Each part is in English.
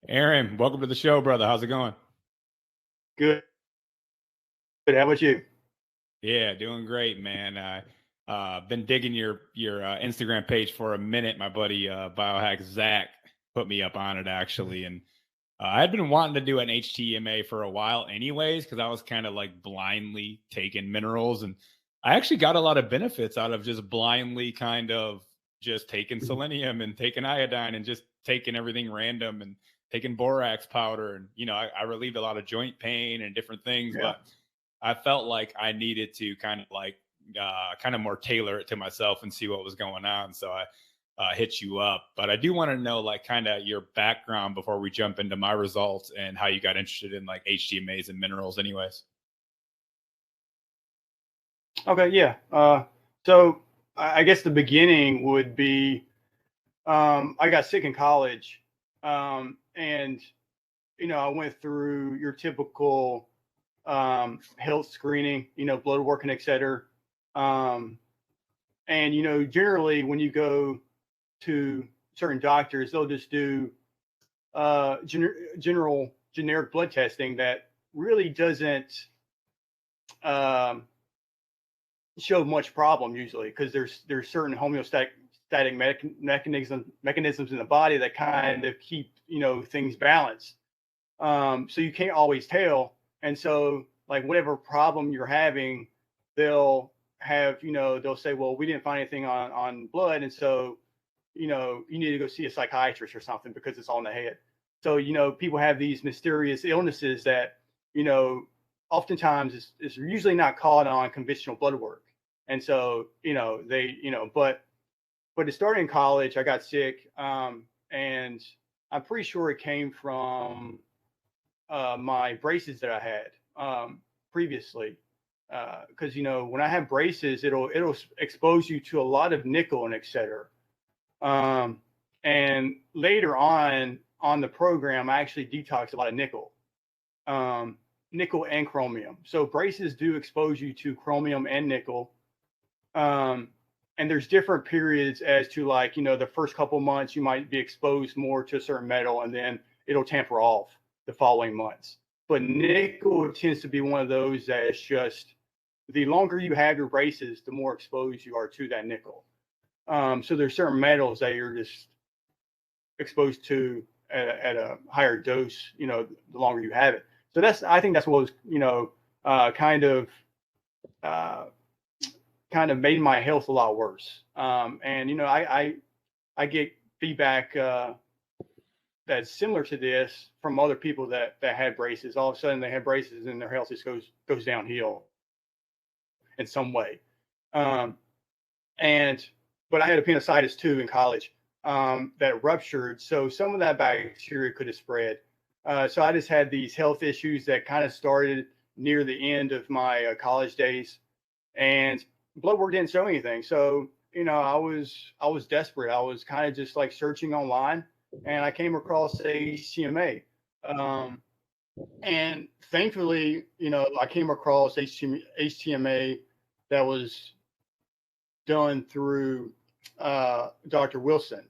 Aaron, welcome to the show, brother. How's it going? Good. Good. How about you? Yeah, doing great, man. I been digging your Instagram page for a minute. My buddy Biohack Zach put me up on it actually, and I'd been wanting to do an HTMA for a while, anyways, because I was kind of like blindly taking minerals, and I actually got a lot of benefits out of just blindly kind of just taking selenium and taking iodine and just taking everything random and taking borax powder, and I relieved a lot of joint pain and different things, Yeah. but I felt like I needed to kind of like kind of more tailor it to myself and see what was going on. So I hit you up. But I do want to know like kind of your background before we jump into my results and how you got interested in like HTMAs and minerals, anyways. Okay. Yeah. So I guess the beginning would be I got sick in college, and I went through your typical health screening, blood work and et cetera. Um, and generally when you go to certain doctors, they'll just do general generic blood testing that really doesn't um, show much problem usually because there's certain homeostatic mechanisms in the body that kind of keep things balanced. So you can't always tell, and so like whatever problem you're having, they'll have they'll say, well, we didn't find anything on blood, and so you need to go see a psychiatrist or something because it's all in the head. So people have these mysterious illnesses that you know oftentimes is usually not caught on conventional blood work. And so they but it started in college. I got sick, and I'm pretty sure it came from my braces that I had previously. Because when I have braces, it'll expose you to a lot of nickel and et cetera. Um, and later on the program, I actually detoxed a lot of nickel and chromium. So braces do expose you to chromium and nickel. Um, and there's different periods as to like the first couple months you might be exposed more to a certain metal, and then it'll tamper off the following months. But nickel tends to be one of those that is just the longer you have your braces, the more exposed you are to that nickel. So there's certain metals that you're just exposed to at a higher dose, the longer you have it. So I think that's what was, uh, kind of, uh, kind of made my health a lot worse. And I get feedback that's similar to this from other people that had braces. All of a sudden they have braces and their health just goes downhill in some way. Um, and but I had appendicitis too in college that ruptured, so some of that bacteria could have spread. So I just had these health issues that kind of started near the end of my college days, and blood work didn't show anything. So I was desperate. I was kind of just like searching online, and I came across HTMA. Um, and thankfully, I came across HTMA that was done through Dr. Wilson,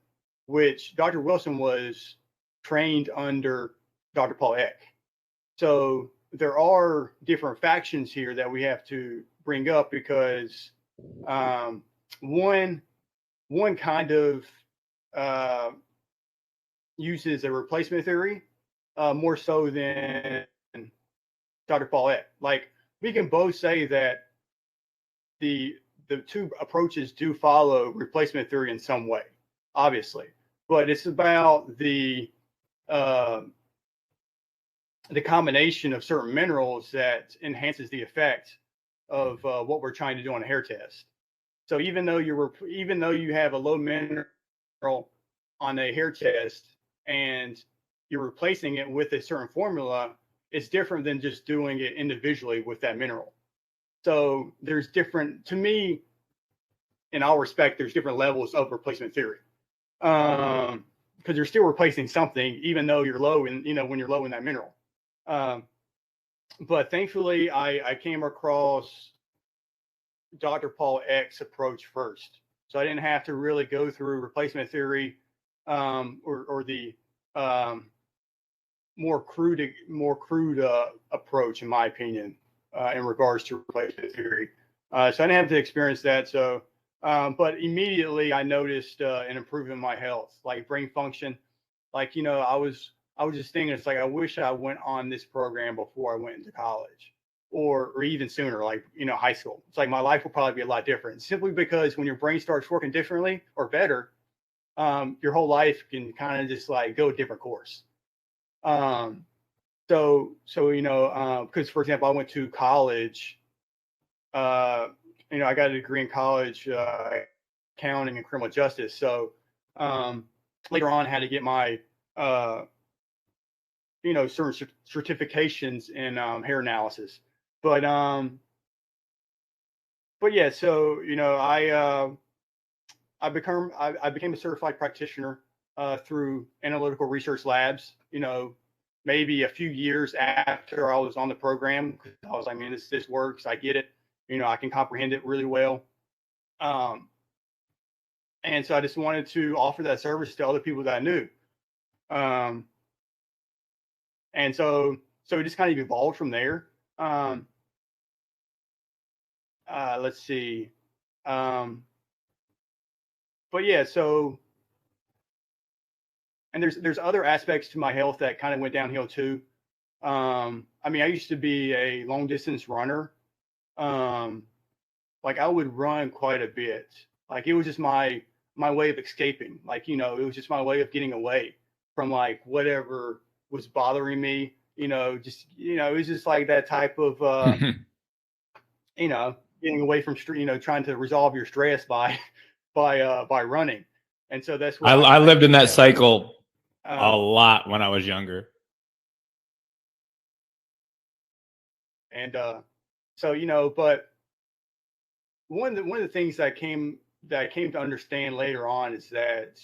which Dr. Wilson was trained under Dr. Paul Eck. So there are different factions here that we have to bring up because um, one one kind of uh, uses a replacement theory more so than Dr. Paul Eck. Like we can both say that the the two approaches do follow replacement theory in some way, obviously, but it's about uh, the combination of certain minerals that enhances the effect of what we're trying to do on a hair test. So even though you have a low mineral on a hair test and you're replacing it with a certain formula, it's different than just doing it individually with that mineral. So there's different, to me, in all respect, there's different levels of replacement theory. Because you're still replacing something, even though you're low in, when you're low in that mineral. Um, but thankfully, I came across Dr. Paul Eck's approach first. So I didn't have to really go through replacement theory or the um, more crude approach, in my opinion, in regards to replacement theory. So I didn't have to experience that. So, but immediately I noticed an improvement in my health, like brain function. Like, I was just thinking, it's like, I wish I went on this program before I went into college, or even sooner, like, high school. It's like my life will probably be a lot different, simply because when your brain starts working differently or better, your whole life can kind of just like go a different course. Because for example, I went to college. I got a degree in college, accounting and criminal justice. So later on, I had to get my certain certifications in hair analysis. But yeah, so I became a certified practitioner through Analytical Research Labs. Maybe a few years after I was on the program, because I was like, man, this works. I get it. I can comprehend it really well. And so I just wanted to offer that service to other people that I knew. And so it just kind of evolved from there. Let's see. But yeah, so, and there's other aspects to my health that kind of went downhill too. I used to be a long distance runner. Like I would run quite a bit. Like it was just my way of escaping. Like, it was just my way of getting away from like whatever was bothering me. It was just like that type of, getting away from, trying to resolve your stress by running. And so that's what I lived in that cycle a lot when I was younger. And but one of the things that I came to understand later on is that,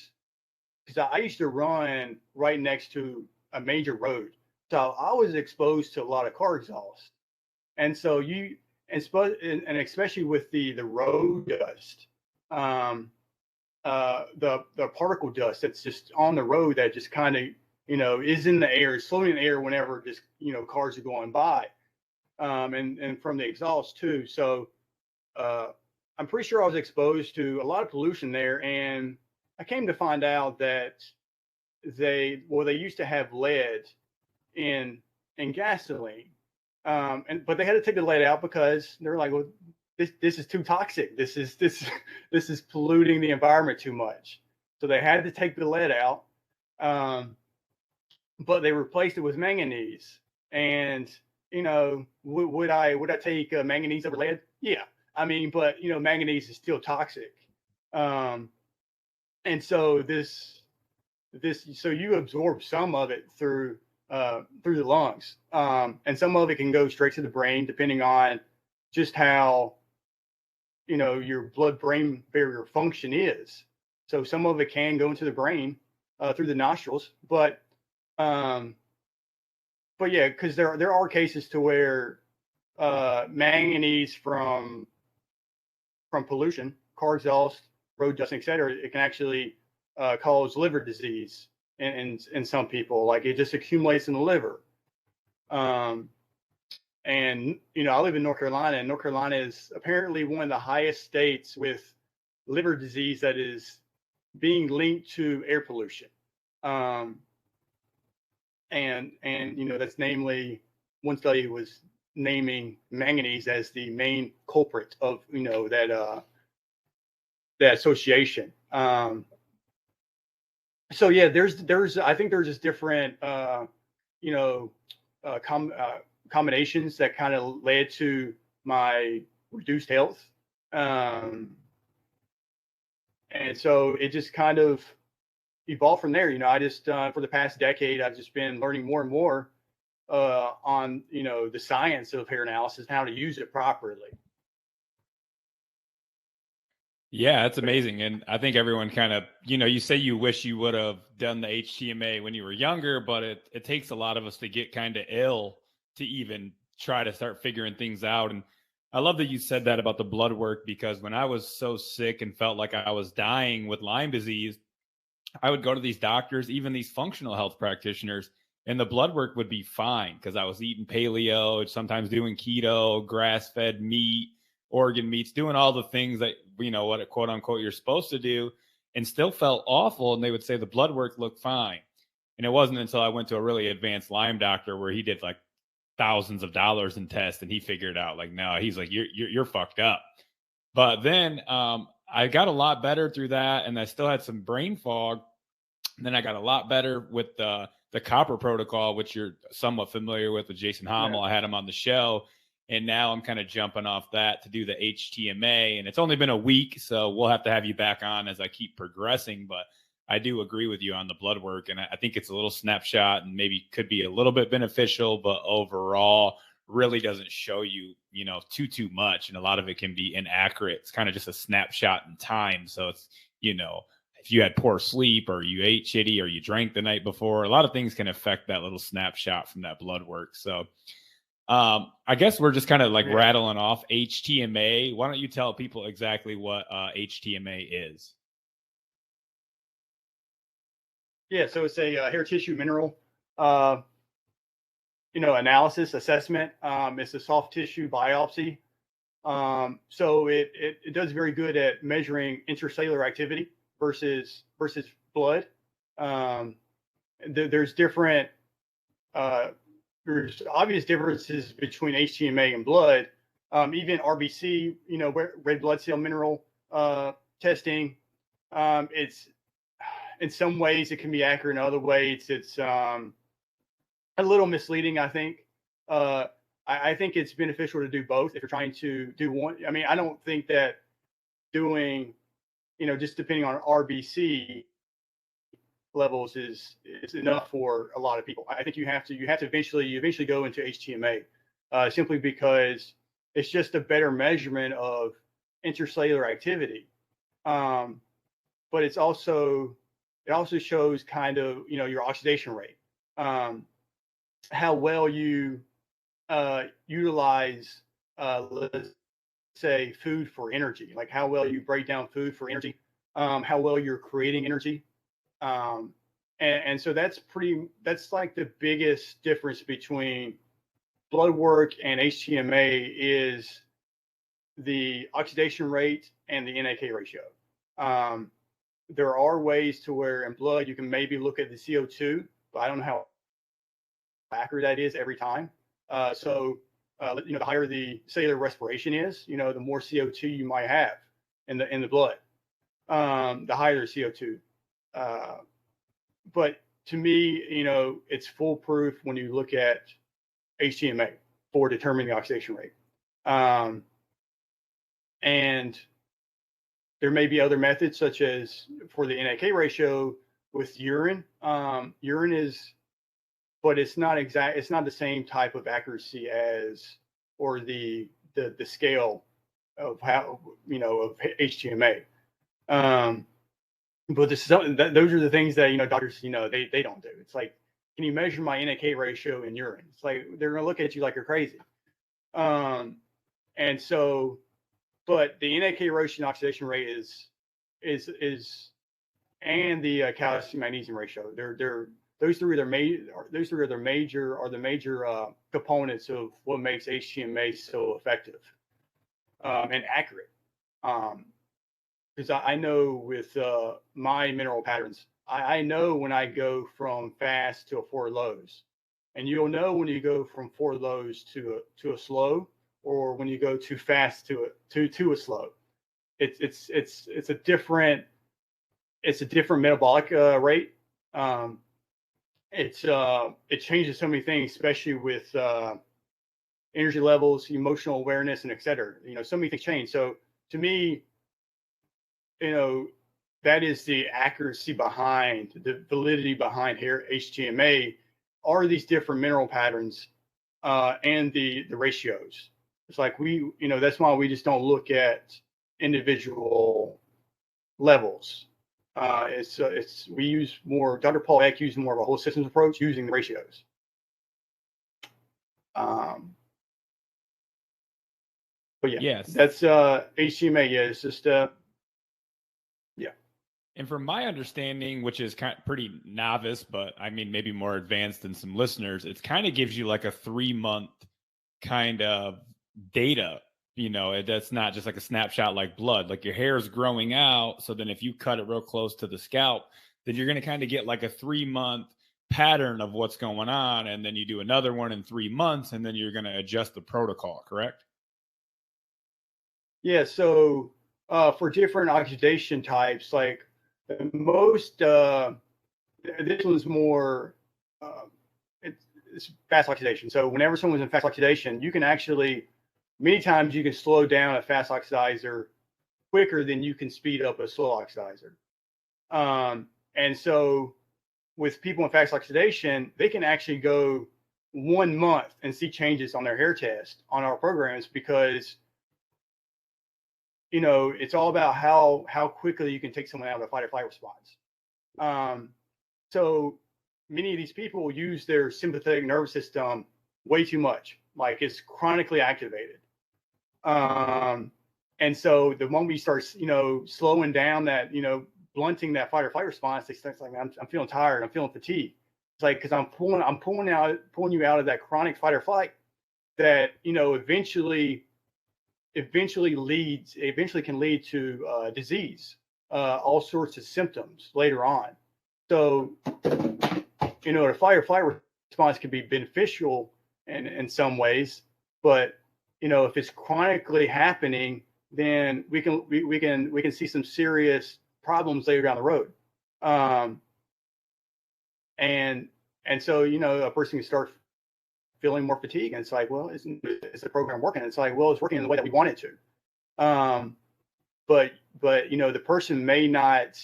because I used to run right next to a major road, so I was exposed to a lot of car exhaust, and so and especially with the road dust, the particle dust that's just on the road that just kind of is in the air, is floating in the air whenever just cars are going by, and from the exhaust too. So I'm pretty sure I was exposed to a lot of pollution there, and I came to find out that they used to have lead in gasoline, but they had to take the lead out because they're like, well, this is too toxic. This is polluting the environment too much. So they had to take the lead out, but they replaced it with manganese. And would I take manganese over lead? Yeah. But manganese is still toxic, and so so you absorb some of it through the lungs, and some of it can go straight to the brain, depending on just how your blood-brain barrier function is. So some of it can go into the brain through the nostrils, but yeah, because there are cases to where manganese from pollution, car exhaust, road dust, etc., it can actually cause liver disease in some people. Like it just accumulates in the liver. And I live in North Carolina, and North Carolina is apparently one of the highest states with liver disease that is being linked to air pollution. And that's namely, one study was naming manganese as the main culprit of that association. So yeah, there's I think there's just different combinations that kind of led to my reduced health, and so it just kind of evolved from there. I just for the past decade, I've just been learning more and more on the science of hair analysis and how to use it properly. Yeah, that's amazing. And I think everyone kind of, you say you wish you would have done the HTMA when you were younger, but it takes a lot of us to get kind of ill to even try to start figuring things out. And I love that you said that about the blood work, because when I was so sick and felt like I was dying with Lyme disease, I would go to these doctors, even these functional health practitioners, and the blood work would be fine because I was eating paleo, sometimes doing keto, grass-fed meat, organ meats, doing all the things that, what quote unquote you're supposed to do, and still felt awful. And they would say the blood work looked fine. And it wasn't until I went to a really advanced Lyme doctor where he did like thousands of dollars in tests, and he figured out like, no, he's like, you're fucked up. But then I got a lot better through that, and I still had some brain fog. And then I got a lot better with the copper protocol, which you're somewhat familiar with Jason Hommel. Yeah. I had him on the show, and now I'm kind of jumping off that to do the HTMA. And it's only been a week, so we'll have to have you back on as I keep progressing. But I do agree with you on the blood work, and I think it's a little snapshot and maybe could be a little bit beneficial, but overall really doesn't show you, too much. And a lot of it can be inaccurate. It's kind of just a snapshot in time. So it's, if you had poor sleep or you ate shitty or you drank the night before, a lot of things can affect that little snapshot from that blood work. So I guess we're just kind of like rattling off HTMA. Why don't you tell people exactly what HTMA is? Yeah, so it's a hair tissue mineral, analysis assessment. It's a soft tissue biopsy. So it does very good at measuring intracellular activity versus blood. There's obvious differences between HTMA and blood. Even RBC, red blood cell mineral testing. It's in some ways it can be accurate. In other ways, it's a little misleading, I think. I think it's beneficial to do both if you're trying to do one. I mean, I don't think that doing, just depending on RBC levels is enough for a lot of people. I think you have to eventually go into HTMA, simply because it's just a better measurement of intracellular activity. But it also shows kind of, your oxidation rate, how well you utilize, let's say, food for energy, like how well you break down food for energy, how well you're creating energy. And so that's like the biggest difference between blood work and HTMA is the oxidation rate and the NAK ratio. There are ways to where in blood you can maybe look at the CO2, but I don't know how accurate that is every time. So the higher the cellular respiration is, the more CO2 you might have in the blood, the higher the CO2. But to me, it's foolproof when you look at HTMA for determining the oxidation rate. And there may be other methods, such as for the NAK ratio with urine. Urine is, but it's not exact. It's not the same type of accuracy as, or the scale of how, of HTMA. But those are the things that, doctors, they don't do. It's like, can you measure my NAK ratio in urine? It's like, they're going to look at you like you're crazy. And so, but the NAK ratio and oxidation rate is, and the calcium magnesium ratio. Those three are the major components of what makes HTMA so effective and accurate. Because I know with my mineral patterns, I know when I go from fast to a 4 lows, and you'll know when you go from 4 lows to a slow, or when you go too fast to a slow. It's a different metabolic rate. It changes so many things, especially with energy levels, emotional awareness, and et cetera. So many things change. So to me, that is the accuracy behind, the validity behind here HTMA, are these different mineral patterns and the ratios. It's like that's why we just don't look at individual levels. We use more, Dr. Paul Eck used more of a whole systems approach using the ratios. But yeah, yes, that's HTMA. Yeah, it's just And from my understanding, which is kind of pretty novice, but I mean, maybe more advanced than some listeners, it kind of gives you like a 3-month kind of data. That's not just like a snapshot like blood. Like your hair is growing out. So then if you cut it real close to the scalp, then you're going to kind of get like a 3-month pattern of what's going on. And then you do another one in 3 months, and then you're going to adjust the protocol, correct? Yeah. So for different oxidation types, like most, this one's more, it's fast oxidation. So whenever someone's in fast oxidation, you can actually, many times you can slow down a fast oxidizer quicker than you can speed up a slow oxidizer. And so with people in fast oxidation, they can actually go 1 month and see changes on their hair test on our programs, because it's all about how quickly you can take someone out of a fight or flight response. So many of these people use their sympathetic nervous system way too much, like it's chronically activated. And so the moment you start, slowing down that, blunting that fight or flight response, they start like, I'm feeling tired, I'm feeling fatigued. It's like, because I'm pulling you out of that chronic fight or flight that, eventually can lead to disease, all sorts of symptoms later on. So, the fight or flight response can be beneficial in some ways, but if it's chronically happening, then we can see some serious problems later down the road. And so a person can start feeling more fatigue, and it's like, well, is the program working? And it's like, well, it's working in the way that we want it to. But the person may not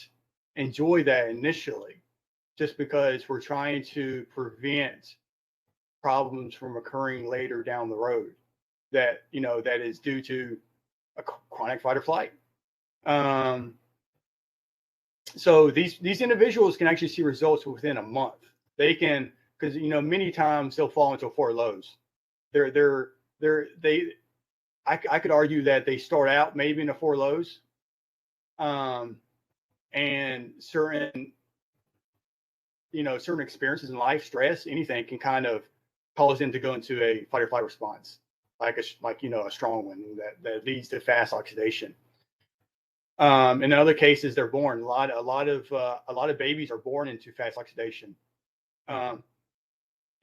enjoy that initially, just because we're trying to prevent problems from occurring later down the road that is due to a chronic fight or flight. So these individuals can actually see results within a month. They can, because many times they'll fall into 4 lows. I could argue that they start out maybe in the 4 lows, and certain experiences in life, stress, anything can kind of cause them to go into a fight or flight response, like a strong one that leads to fast oxidation. In other cases, they're born. A lot of babies are born into fast oxidation,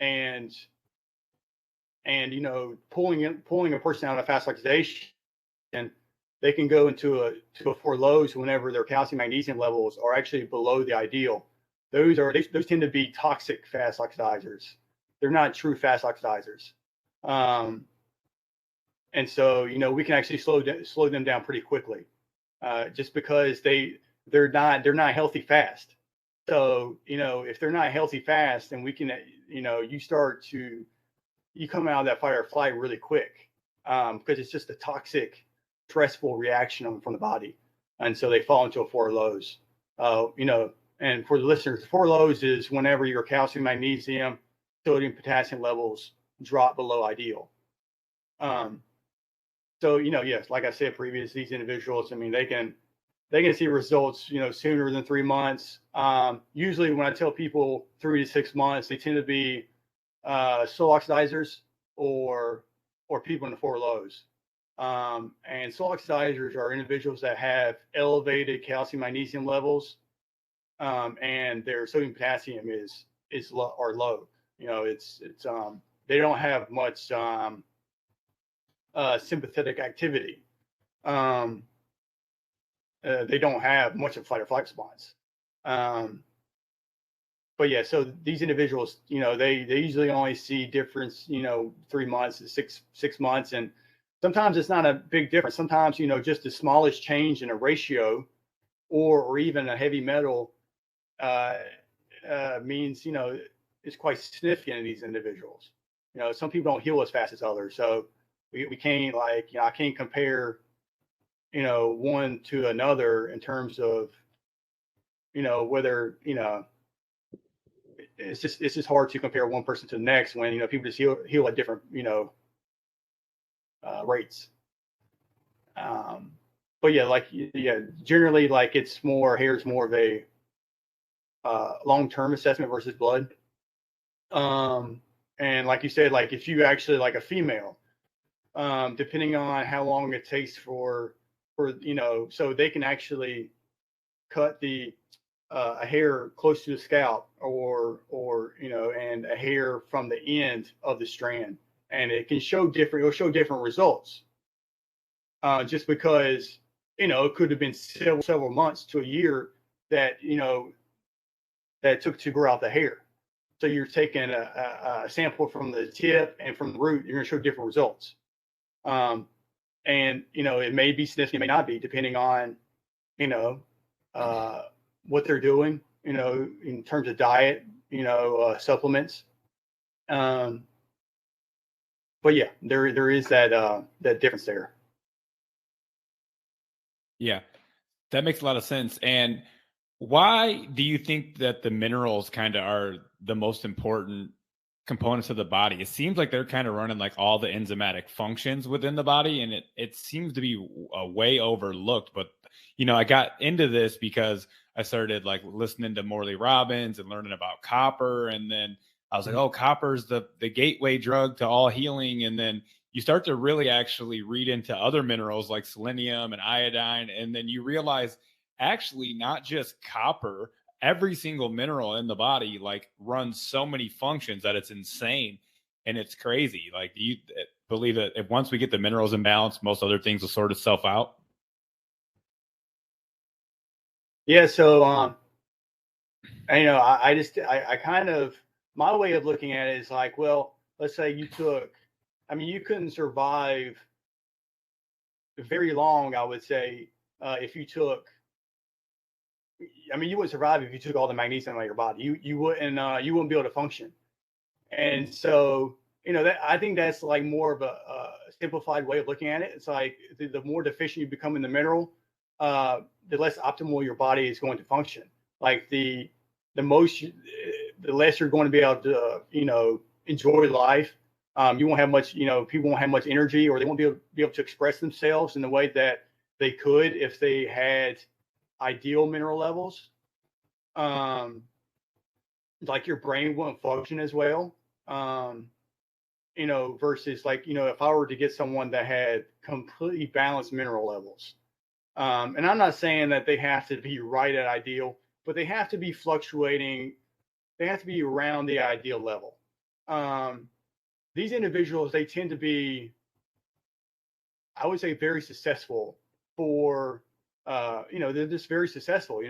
and pulling a person out of fast oxidation, and they can go into a 4 lows whenever their calcium magnesium levels are actually below the ideal. Those tend to be toxic fast oxidizers. They're not true fast oxidizers. And so we can actually slow them down pretty quickly, just because they're not healthy fast. So if they're not healthy fast, then we can you come out of that fight or flight really quick, because it's just a toxic, stressful reaction from the body, and so they fall into a 4 lows. And for the listeners, 4 lows is whenever your calcium, magnesium, sodium, potassium levels drop below ideal. So yes, like I said previously, these individuals, I mean, they can see results sooner than 3 months. Usually when I tell people 3 to 6 months, they tend to be slow oxidizers or people in the 4 lows. And slow oxidizers are individuals that have elevated calcium magnesium levels, and their sodium potassium is low. They don't have much sympathetic activity. They don't have much of a fight or flight response. But yeah, so these individuals, they usually only see difference, 3 months to 6 months, and sometimes it's not a big difference. Sometimes just the smallest change in a ratio, or even a heavy metal, means it's quite significant in these individuals. Some people don't heal as fast as others, so we can't I can't compare one to another in terms of whether it's just hard to compare one person to the next when people just heal at different rates. but yeah, like generally like it's more hair's more of a long-term assessment versus blood. And like you said, like if you actually like a female, depending on how long it takes for so they can actually cut the a hair close to the scalp or and a hair from the end of the strand, and it'll show different results, just because it could have been several months to a year that that took to grow out the hair. So you're taking a sample from the tip and from the root, you're going to show different results. And it may be significant, it may not be, depending on what they're doing, in terms of diet, supplements. But yeah, there is that difference there. Yeah, that makes a lot of sense. And why do you think that the minerals kind of are the most important components of the body? It seems like they're kind of running like all the enzymatic functions within the body, and it seems to be way overlooked. But I got into this because I started like listening to Morley Robbins and learning about copper, and then I was like, oh, copper's the gateway drug to all healing. And then you start to really actually read into other minerals like selenium and iodine, and then you realize actually not just copper, every single mineral in the body like runs so many functions that it's insane and it's crazy. Like, do you believe that if once we get the minerals in balance, most other things will sort itself out? Yeah. So I kind of, my way of looking at it is like, well, let's say you couldn't survive very long, I would say, if you took, you wouldn't survive if you took all the magnesium out of your body. You wouldn't be able to function. And so, that I think that's like more of a simplified way of looking at it. It's like the more deficient you become in the mineral, the less optimal your body is going to function. Like the less you're going to be able to, enjoy life. You won't have much, people won't have much energy, or they won't be able to express themselves in the way that they could if they had ideal mineral levels. Like your brain won't function as well. Versus like, if I were to get someone that had completely balanced mineral levels. And I'm not saying that they have to be right at ideal, but they have to be fluctuating. They have to be around the ideal level. These individuals, they tend to be, I would say, very successful for, they're just very successful.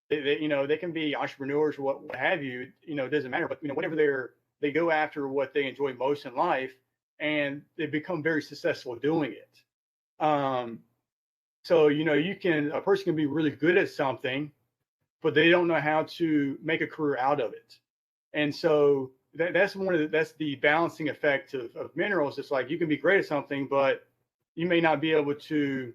They can be entrepreneurs or what have you, it doesn't matter. But, whatever they go after what they enjoy most in life, and they become very successful doing it. So, a person can be really good at something, but they don't know how to make a career out of it. And so that's the balancing effect of minerals. It's like you can be great at something, but you may not be able to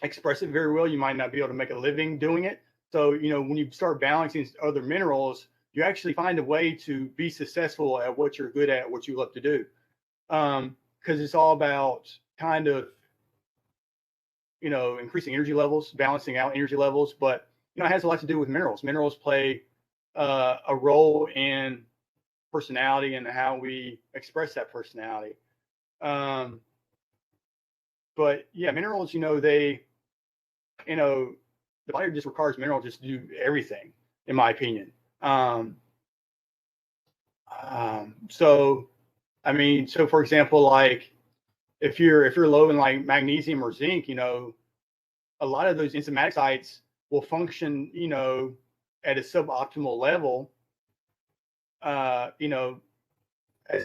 express it very well. You might not be able to make a living doing it. So, when you start balancing other minerals, you actually find a way to be successful at what you're good at, what you love to do. Because it's all about kind of, increasing energy levels, balancing out energy levels. But, it has a lot to do with minerals. Minerals play a role in personality and how we express that personality. But yeah, minerals, the body just requires minerals just to do everything, in my opinion. So for example, like if you're low in like magnesium or zinc, a lot of those enzymatic sites will function, at a suboptimal level, as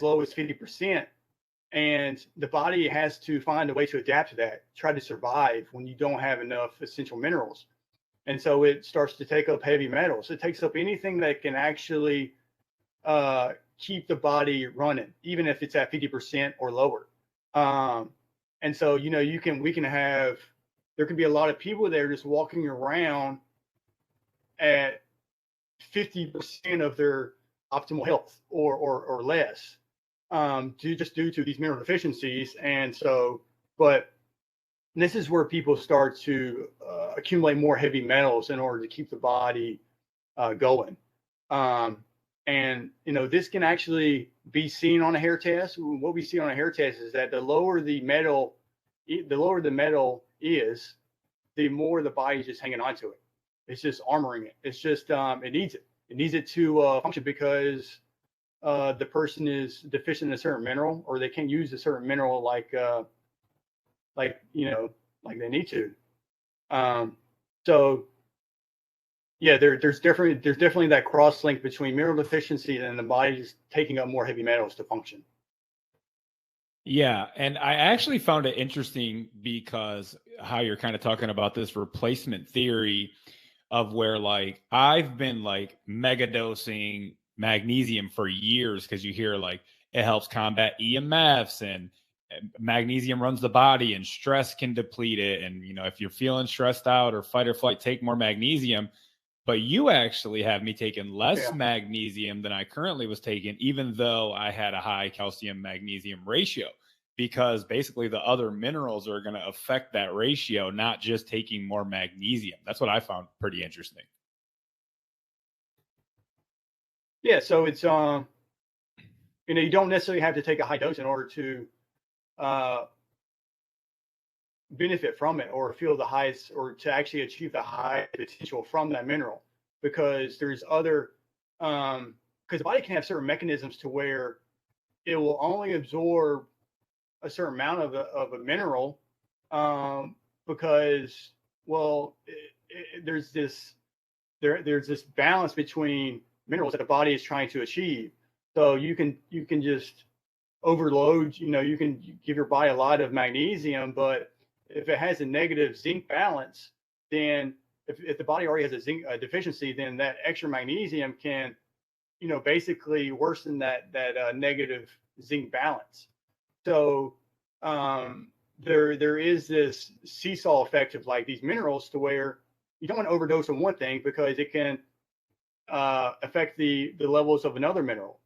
low as 50%. And the body has to find a way to adapt to that, try to survive when you don't have enough essential minerals. And so it starts to take up heavy metals. It takes up anything that can actually keep the body running, even if it's at 50% or lower. And so, there can be a lot of people there just walking around at 50% of their optimal health or less, due to these mineral deficiencies. And so, but And this is where people start to accumulate more heavy metals in order to keep the body going. And this can actually be seen on a hair test. What we see on a hair test is that the lower the metal is, the more the body's just hanging on to it. It's just armoring it. It's just it needs it. It needs it to function because the person is deficient in a certain mineral, or they can't use a certain mineral like they need to. So yeah, there's definitely that cross link between mineral deficiency and the body just taking up more heavy metals to function. Yeah, and I actually found it interesting because how you're kind of talking about this replacement theory of where like I've been like mega dosing magnesium for years because you hear like it helps combat EMFs and magnesium runs the body and stress can deplete it. And, if you're feeling stressed out or fight or flight, take more magnesium. But you actually have me taking less magnesium than I currently was taking, even though I had a high calcium magnesium ratio, because basically the other minerals are going to affect that ratio, not just taking more magnesium. That's what I found pretty interesting. Yeah. So it's, you don't necessarily have to take a high dose in order to benefit from it or feel the highest, or to actually achieve the high potential from that mineral, because there's other because the body can have certain mechanisms to where it will only absorb a certain amount of a mineral because there's this balance between minerals that the body is trying to achieve. So you can just overload, you can give your body a lot of magnesium, but if it has a negative zinc balance, then if the body already has a zinc deficiency, then that extra magnesium can, basically worsen that negative zinc balance. So there is this seesaw effect of like these minerals to where you don't want to overdose on one thing because it can affect the levels of another mineral.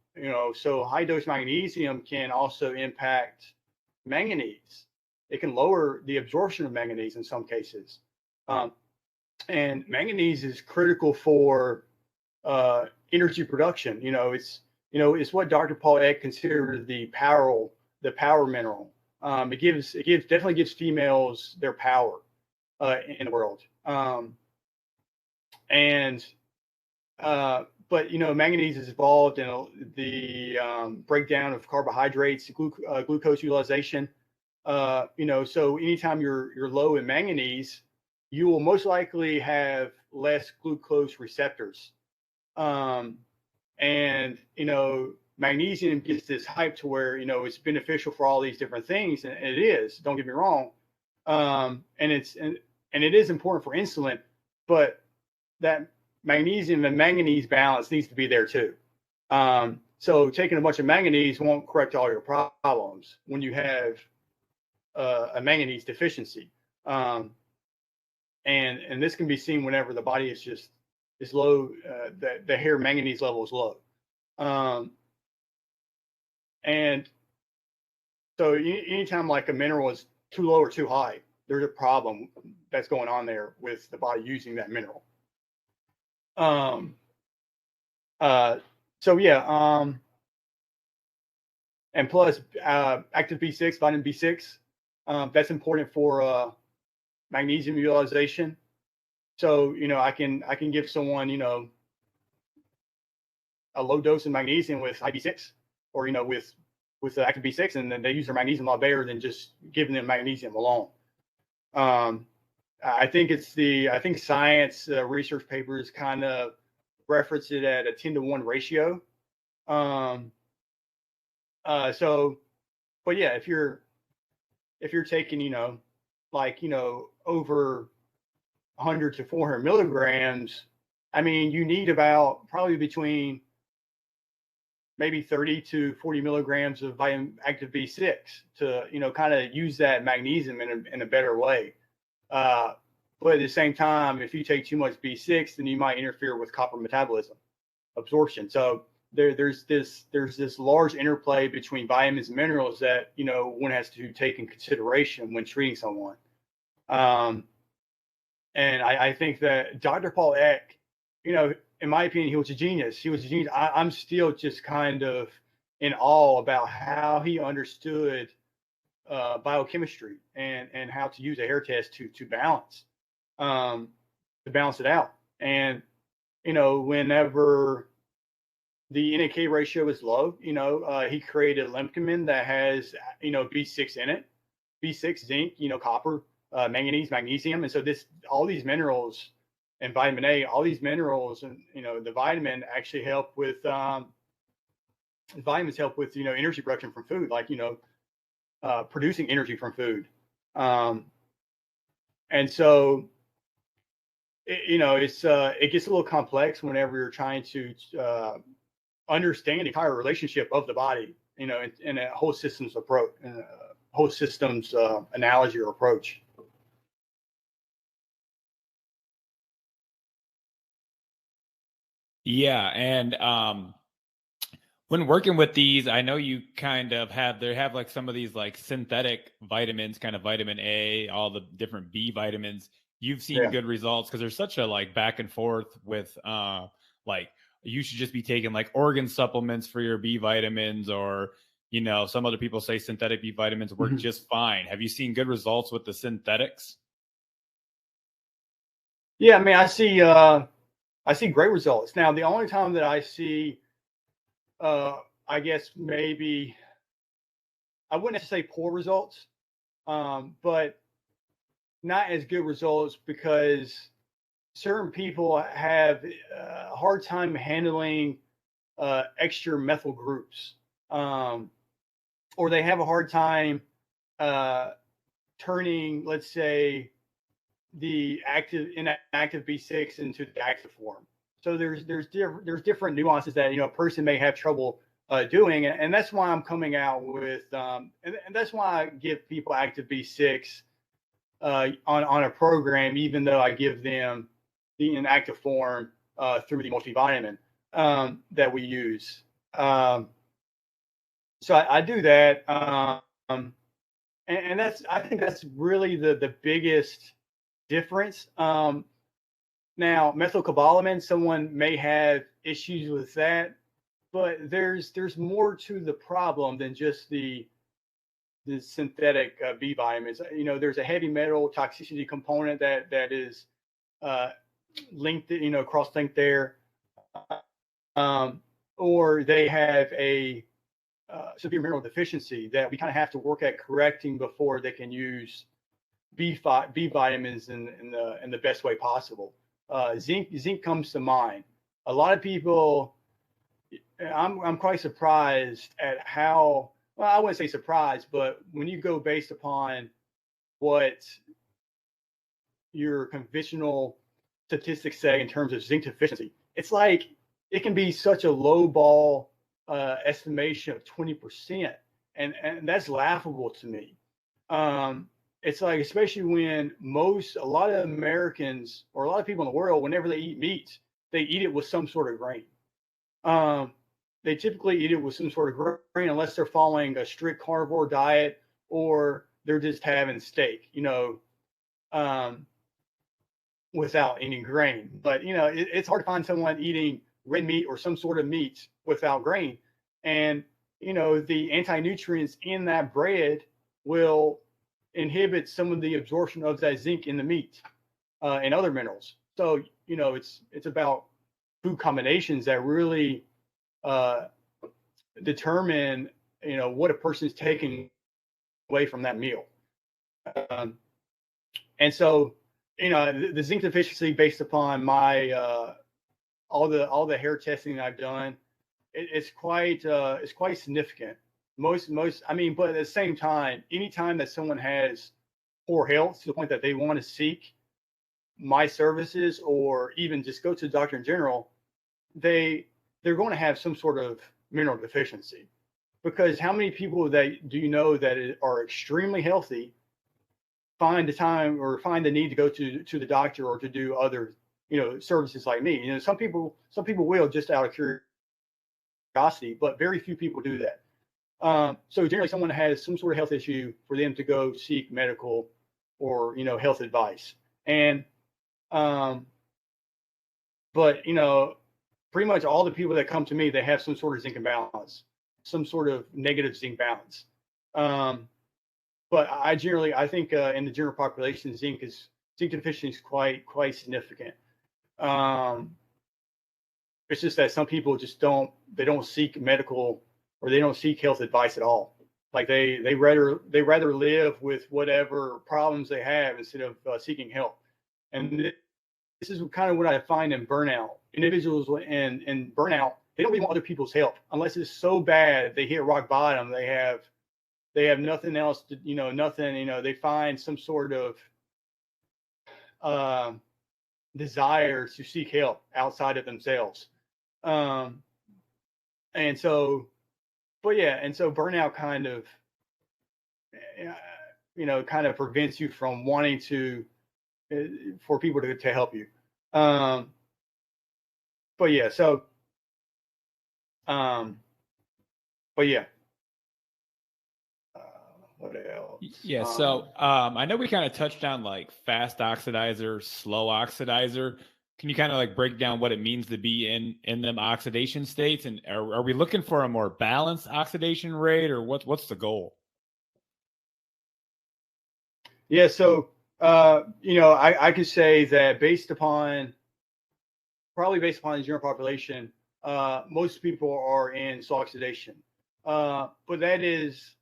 So high dose magnesium can also impact manganese. It can lower the absorption of manganese in some cases. And manganese is critical for energy production. It's what Dr. Paul Eck considered the power mineral. It definitely gives females their power in the world. But manganese is involved in the breakdown of carbohydrates, glucose utilization. So anytime you're low in manganese, you will most likely have less glucose receptors. Magnesium gets this hype to where, it's beneficial for all these different things. And it is, don't get me wrong. And it is important for insulin, but that magnesium and manganese balance needs to be there too. So taking a bunch of manganese won't correct all your problems when you have a manganese deficiency. And this can be seen whenever the body is low, the hair manganese level is low. And so anytime like a mineral is too low or too high, there's a problem that's going on there with the body using that mineral. And plus active B6, vitamin B6, that's important for magnesium utilization. So, I can give someone, a low dose of magnesium with IB6 or, with the active B6, and then they use their magnesium a lot better than just giving them magnesium alone. I think science research papers kind of reference it at a 10-to-1 ratio. But yeah, if you're taking, over 100 to 400 milligrams, I mean, you need about probably between maybe 30 to 40 milligrams of vitamin active B6 to, kind of use that magnesium in a better way. But at the same time, if you take too much B6, then you might interfere with copper metabolism absorption. So there's this large interplay between vitamins and minerals that, one has to take in consideration when treating someone. And I think that Dr. Paul Eck, in my opinion, he was a genius. He was a genius. I'm still just kind of in awe about how he understood biochemistry and how to use a hair test to balance it out. And whenever the NAK ratio is low, he created lemcomin that has B6 in it, B6, zinc, copper, manganese, magnesium, and so all these minerals and vitamin A, all these minerals and the vitamin actually help with vitamins help with energy production from food, like producing energy from food, and so it gets a little complex whenever you're trying to understand the entire relationship of the body, in a whole systems approach, whole systems analogy or approach. Yeah, and when working with these, I know you kind of have like some of these like synthetic vitamins, kind of vitamin A, all the different B vitamins. You've seen good results because there's such a like back and forth with like you should just be taking like organ supplements for your B vitamins, or some other people say synthetic B vitamins work just fine. Have you seen good results with the synthetics? Yeah, I mean, I see great results. Now, the only time that I see, I guess maybe, I wouldn't say poor results, but not as good results because certain people have a hard time handling extra methyl groups, or they have a hard time turning, let's say, the inactive B6 into the active form. So there's different nuances that a person may have trouble doing, and that's why I'm coming out with and that's why I give people active B6 on a program, even though I give them the inactive form through the multivitamin that we use. So I do that, and I think that's really the biggest difference. Now, methylcobalamin, someone may have issues with that, but there's more to the problem than just the synthetic B vitamins. There's a heavy metal toxicity component that is linked, cross-linked there, or they have a severe mineral deficiency that we kind of have to work at correcting before they can use B vitamins in the best way possible. Zinc comes to mind. A lot of people, I'm quite surprised at how, well, I wouldn't say surprised, but when you go based upon what your conventional statistics say in terms of zinc deficiency, it's like it can be such a low ball estimation of 20%, and that's laughable to me. It's like, especially when a lot of Americans or a lot of people in the world, whenever they eat meat, they eat it with some sort of grain. They typically eat it with some sort of grain, unless they're following a strict carnivore diet or they're just having steak, without eating grain. But, it's hard to find someone eating red meat or some sort of meat without grain. And, the anti-nutrients in that bread will inhibit some of the absorption of that zinc in the meat and other minerals. So, it's about food combinations that really determine, what a person's taking away from that meal. And so, the zinc deficiency, based upon my all the hair testing I've done, it's quite significant. I mean, but at the same time, anytime that someone has poor health to the point that they want to seek my services or even just go to the doctor in general, they're going to have some sort of mineral deficiency. Because how many people that do you know that are extremely healthy find the time or find the need to go to the doctor or to do other services like me? Some people will, just out of curiosity, but very few people do that. So generally, someone has some sort of health issue for them to go seek medical or health advice. And but pretty much all the people that come to me, they have some sort of zinc imbalance, some sort of negative zinc balance. But I think in the general population, zinc deficiency is quite significant. It's just that some people just don't seek medical, or they don't seek health advice at all. Like they rather live with whatever problems they have instead of seeking help. And this is kind of what I find in burnout. Individuals in burnout, they don't really want other people's help unless it's so bad they hit rock bottom. They have nothing else to, nothing. They find some sort of desire to seek help outside of themselves. And so burnout kind of prevents you from wanting to for people to help you. But yeah, what else? Yeah, so I know we kind of touched on like fast oxidizer, slow oxidizer. Can you kind of like break down what it means to be in them oxidation states? And are we looking for a more balanced oxidation rate, or what's the goal? Yeah, so I could say that based upon the general population, most people are in slow oxidation. But that is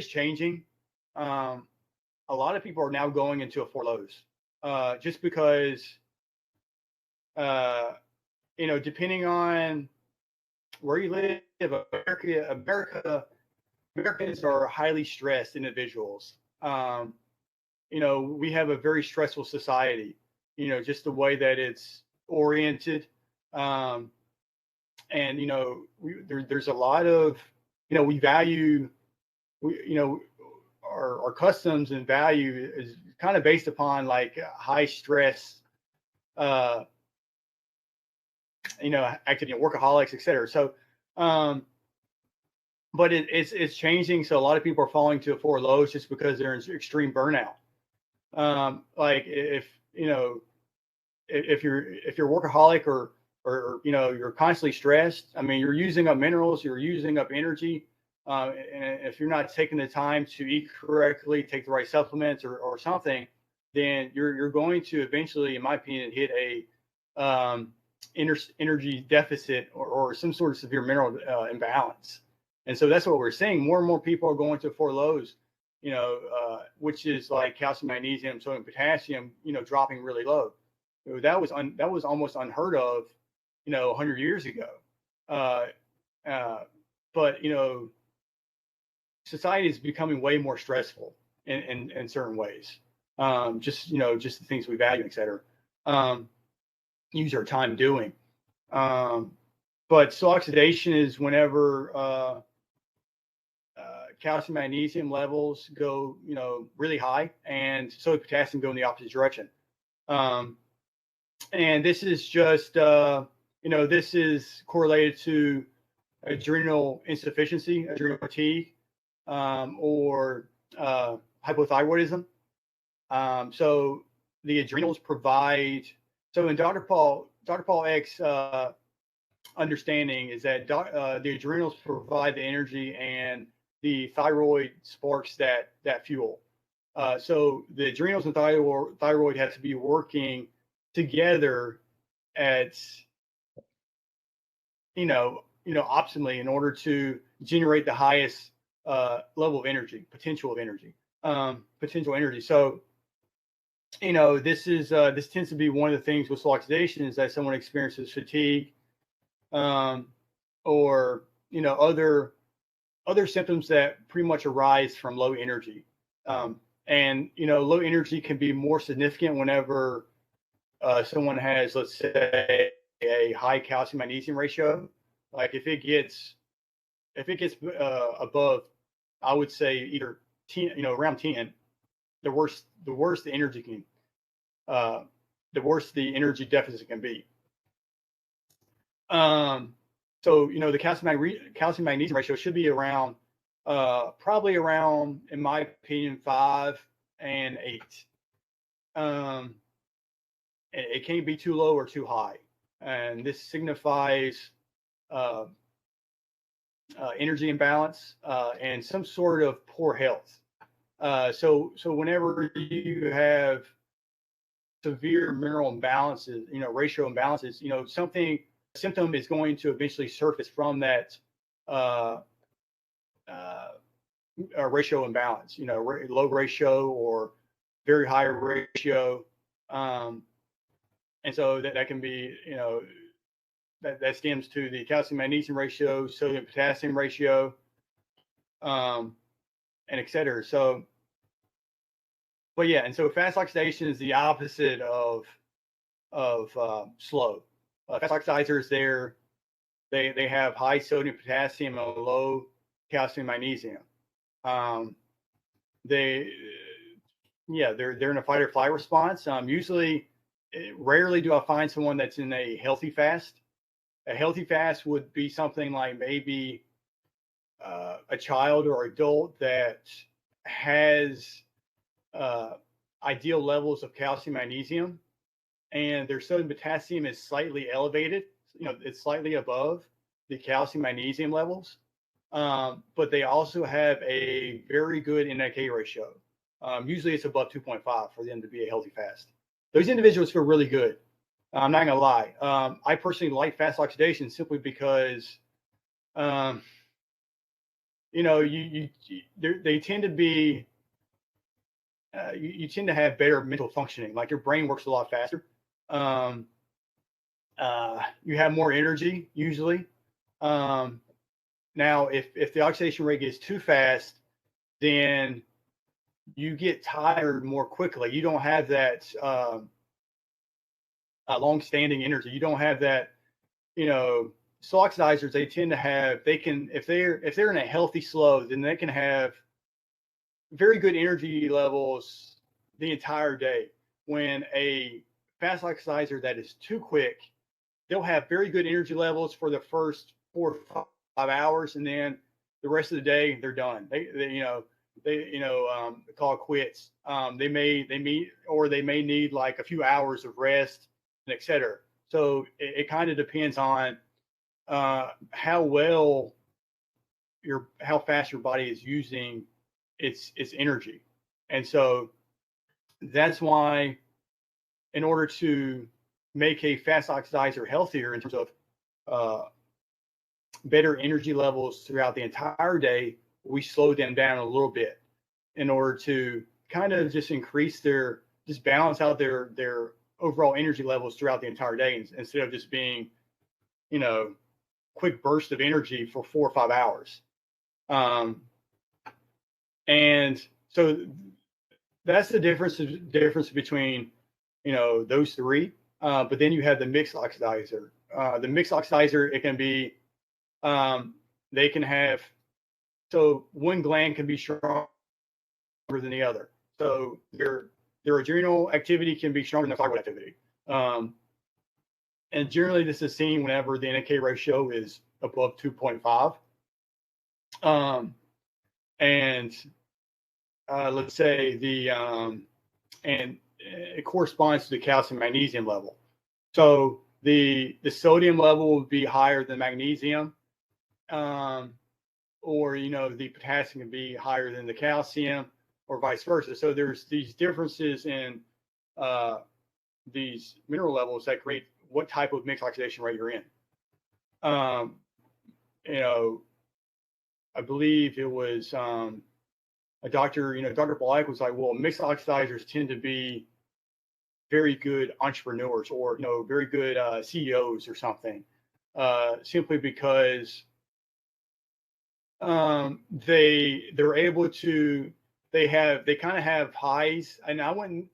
changing. A lot of people are now going into a four lows, just because, depending on where you live, Americans are highly stressed individuals. We have a very stressful society, just the way that it's oriented. And, there's a lot of, we value, our customs and value is kind of based upon like high stress, activity, workaholics, et cetera. So, but it's changing. So a lot of people are falling to four lows just because they're in extreme burnout. Like if you're a workaholic or you're constantly stressed, I mean, you're using up minerals, you're using up energy. And if you're not taking the time to eat correctly, take the right supplements or something, then you're going to eventually, in my opinion, hit a energy deficit or some sort of severe mineral imbalance. And so that's what we're seeing. More and more people are going to four lows, which is like calcium, magnesium, sodium, potassium, dropping really low. That was almost unheard of, 100 years ago. But society is becoming way more stressful in certain ways. Just the things we value, et cetera. Use our time doing. But slow oxidation is whenever calcium, magnesium levels go, really high, and sodium, potassium go in the opposite direction. And this is just, this is correlated to adrenal insufficiency, adrenal fatigue, or hypothyroidism. So the adrenals provide. So in Dr. Paul Eck's understanding is that the adrenals provide the energy, and the thyroid sparks that fuel. So the adrenals and thyroid have to be working together at optimally in order to generate the highest level of energy, potential energy. So this tends to be one of the things with slow oxidation, is that someone experiences fatigue, or other symptoms that pretty much arise from low energy. And low energy can be more significant whenever someone has, let's say, a high calcium magnesium ratio. Like if it gets above, I would say either 10, around 10, the worse the energy can, the worse the energy deficit can be. So the calcium magnesium ratio should be around, probably around, in my opinion, 5 and 8. it can't be too low or too high. And this signifies energy imbalance and some sort of poor health. So whenever you have severe mineral imbalances, ratio imbalances, symptom is going to eventually surface from that ratio imbalance, low ratio or very high ratio. And so that can be, that stems to the calcium magnesium ratio, sodium potassium ratio, and et cetera. So, but yeah, and so fast oxidation is the opposite of slow. Fast oxidizers, they have high sodium potassium and low calcium magnesium. They're in a fight or flight response. Usually, rarely do I find someone that's in a healthy fast. A healthy fast would be something like maybe a child or adult that has ideal levels of calcium magnesium, and their sodium potassium is slightly elevated. It's slightly above the calcium magnesium levels, but they also have a very good NAK ratio. Usually, it's above 2.5 for them to be a healthy fast. Those individuals feel really good. I'm not gonna lie. I personally like fast oxidation simply because, they tend to be, you tend to have better mental functioning. Like your brain works a lot faster. You have more energy usually. Now, if the oxidation rate gets too fast, then you get tired more quickly. You don't have that long-standing energy. You don't have that, slow oxidizers. They tend to have, if they're in a healthy slow, then they can have very good energy levels the entire day. When a fast oxidizer that is too quick, they'll have very good energy levels for the first 4 or 5 hours, and then the rest of the day they're done. They call it quits. They may need like a few hours of rest, and et cetera. So it kind of depends on how fast your body is using its energy. And so that's why, in order to make a fast oxidizer healthier in terms of better energy levels throughout the entire day, we slow them down a little bit in order to kind of just balance out their overall energy levels throughout the entire day, instead of just being, quick burst of energy for 4 or 5 hours. And so that's the difference between, those three. But then you have the mixed oxidizer. The mixed oxidizer, it can be, they can have, so one gland can be stronger than the other. So their adrenal activity can be stronger than the thyroid activity. And generally this is seen whenever the NAK ratio is above 2.5. And let's say and it corresponds to the calcium magnesium level. So the sodium level would be higher than magnesium, or the potassium can be higher than the calcium, or vice versa. So there's these differences in these mineral levels that create what type of mixed oxidation rate you're in. I believe it was a doctor, Dr. Black was like, well, mixed oxidizers tend to be very good entrepreneurs, or, very good CEOs or something, simply because they're able to, they kind of have highs, and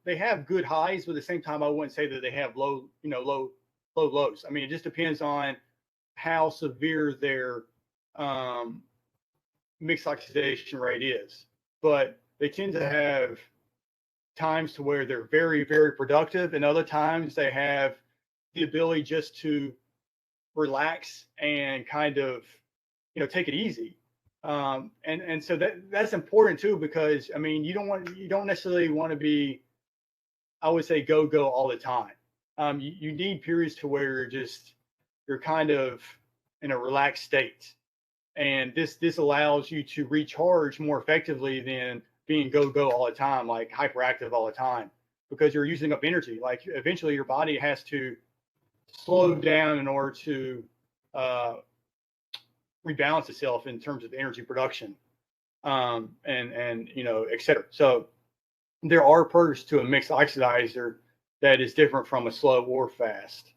they have good highs, but at the same time, I wouldn't say that they have low lows. I mean, it just depends on how severe their mixed oxidation rate is. But they tend to have times to where they're very, very productive, and other times they have the ability just to relax and kind of, take it easy. And so that's important too, because I mean, you don't necessarily want to be I would say go all the time. You need periods to where you're kind of in a relaxed state, and this allows you to recharge more effectively than being go all the time, like hyperactive all the time, because you're using up energy. Like eventually, your body has to slow down in order to uh, rebalance itself in terms of energy production, and et cetera. So there are perks to a mixed oxidizer that is different from a slow or fast.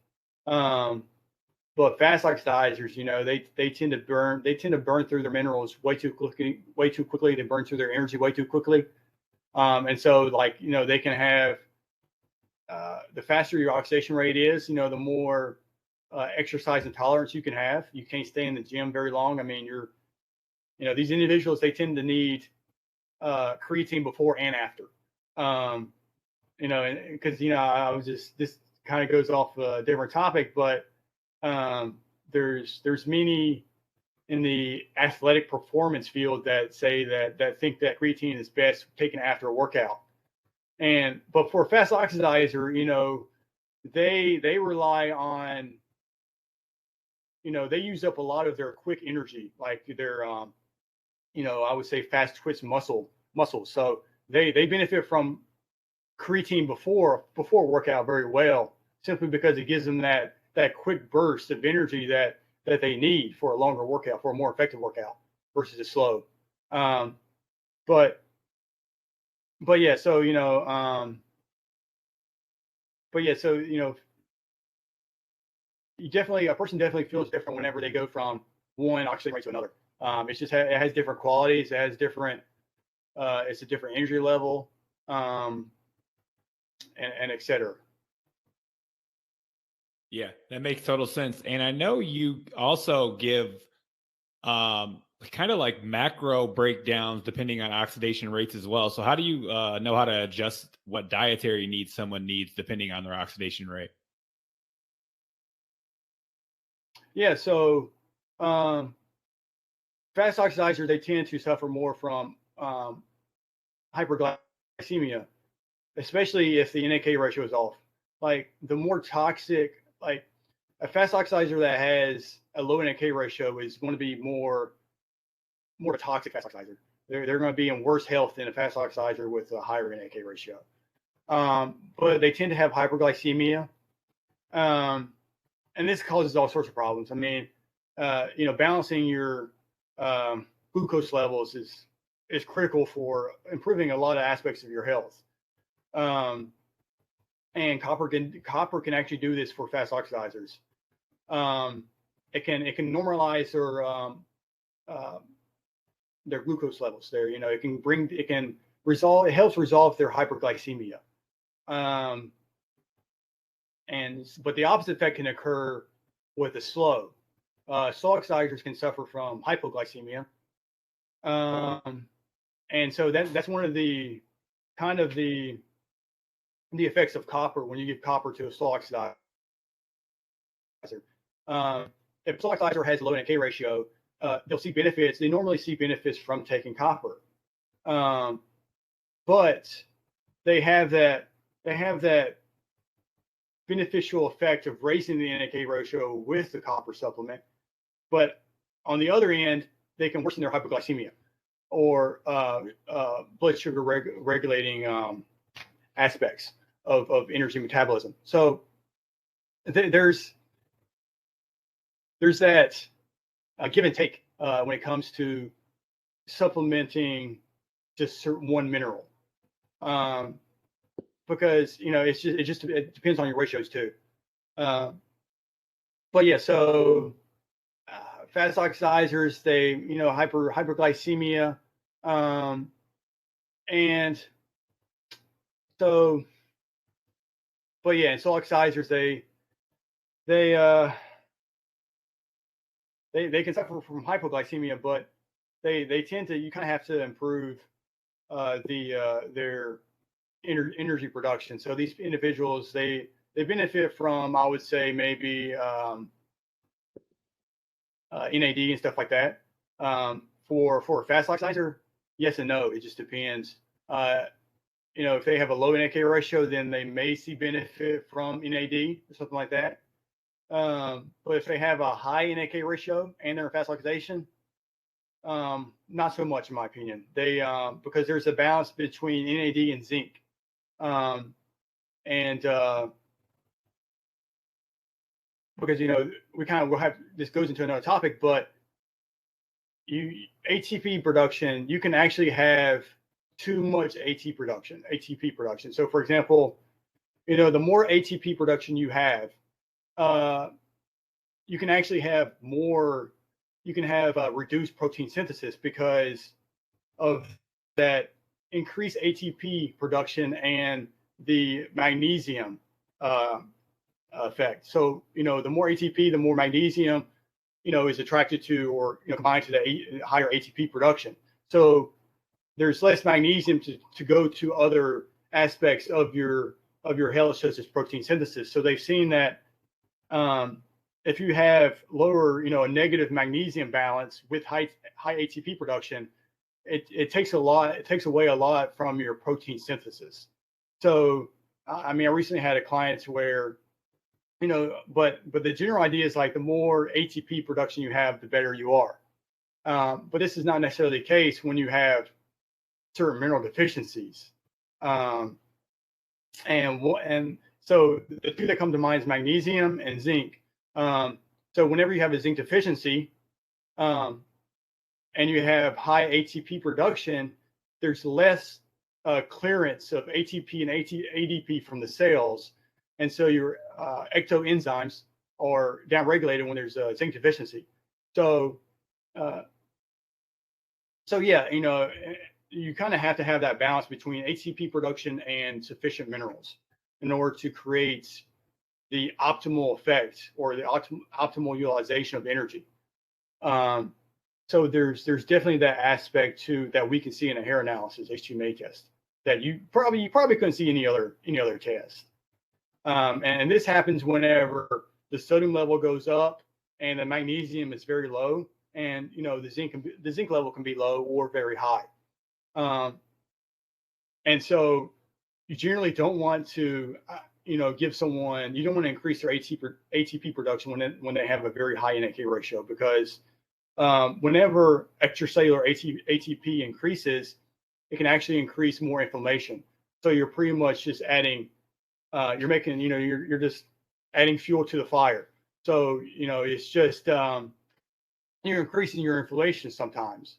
But fast oxidizers, they tend to burn through their minerals way too quickly. They burn through their energy way too quickly. And so they can have the faster your oxidation rate is, the more exercise intolerance you can have. You can't stay in the gym very long. I mean, these individuals, they tend to need creatine before and after. Because I was this kind of goes off a different topic, but there's many in the athletic performance field that say that think that creatine is best taken after a workout. But for a fast oxidizer, they rely on, they use up a lot of their quick energy, like their I would say fast twitch muscles. So they benefit from creatine before workout very well, simply because it gives them that quick burst of energy that they need for a longer workout, for a more effective workout versus a slow. But yeah, so a person definitely feels different whenever they go from one oxidation rate to another. It's just it has different qualities. It has different. It's a different energy level, and et cetera. Yeah, that makes total sense. And I know you also give kind of like macro breakdowns depending on oxidation rates as well. So how do you know how to adjust what dietary needs someone needs depending on their oxidation rate? Yeah, so fast oxidizers, they tend to suffer more from hyperglycemia, especially if the NAK ratio is off. Like the more toxic, like a fast oxidizer that has a low NAK ratio is going to be more a toxic fast oxidizer. They're going to be in worse health than a fast oxidizer with a higher NAK ratio. But they tend to have hyperglycemia. And this causes all sorts of problems. I mean, balancing your glucose levels is critical for improving a lot of aspects of your health. And copper can actually do this for fast oxidizers. It can normalize their glucose levels. It helps resolve their hyperglycemia. But the opposite effect can occur with the slow. Slow oxidizers can suffer from hypoglycemia. And so that's one of the kind of the effects of copper when you give copper to a slow oxidizer. If a slow oxidizer has a low NK ratio, they'll see benefits. They normally see benefits from taking copper, but they have that beneficial effect of raising the NK ratio with the copper supplement. But on the other end, they can worsen their hypoglycemia or blood sugar regulating aspects of energy metabolism. So there's that give and take when it comes to supplementing just one mineral, because it depends on your ratios too. But yeah, so fast oxidizers, they hyperglycemia, and so, but yeah, and slow oxidizers, they can suffer from hypoglycemia, but they tend to, you kind of have to improve their energy production. So these individuals, they benefit from, I would say, maybe NAD and stuff like that. For a fast oxidizer, yes and no. It just depends. if they have a low NAK ratio, then they may see benefit from NAD or something like that. But if they have a high NAK ratio and they're in fast oxidation, not so much in my opinion. They because there's a balance between NAD and zinc, and because we kind of will have this goes into another topic, but ATP production, you can actually have too much ATP production. So for example, the more ATP production you have, you can actually have more, you can have reduced protein synthesis because of that increased ATP production and the magnesium effect. So, the more ATP, the more magnesium, is attracted to or combined to the higher ATP production. So there's less magnesium to go to other aspects of your health, such as protein synthesis. So they've seen that if you have lower, a negative magnesium balance with high ATP production, it takes away a lot from your protein synthesis. So I recently had a client where but the general idea is like the more ATP production you have, the better you are. But this is not necessarily the case when you have certain mineral deficiencies. And so the two that come to mind is magnesium and zinc. So whenever you have a zinc deficiency, and you have high ATP production, there's less clearance of ATP and ADP from the cells. And so your ectoenzymes are downregulated when there's a zinc deficiency. So yeah, you kind of have to have that balance between ATP production and sufficient minerals in order to create the optimal effect or the optimal utilization of energy. So there's definitely that aspect too that we can see in a hair analysis HTMA test that you probably couldn't see any other test. And this happens whenever the sodium level goes up and the magnesium is very low, and the zinc level can be low or very high. And so you generally don't want to give someone, you don't want to increase their ATP production when they have a very high NAK ratio, because whenever extracellular ATP increases, it can actually increase more inflammation. So you're pretty much just adding you're making, you're just adding fuel to the fire. So, it's just, you're increasing your inflammation sometimes,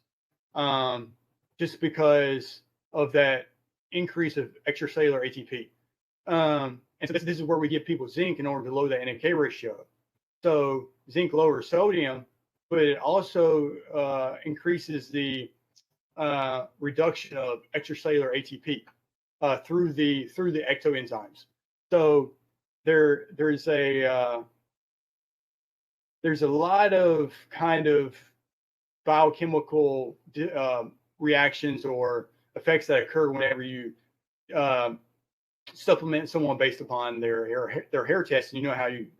just because of that increase of extracellular ATP. And so this is where we give people zinc in order to lower that NAK ratio. So zinc lowers sodium, but it also increases the reduction of extracellular ATP through the ectoenzymes. So there's a lot of kind of biochemical reactions or effects that occur whenever you supplement someone based upon their hair test, and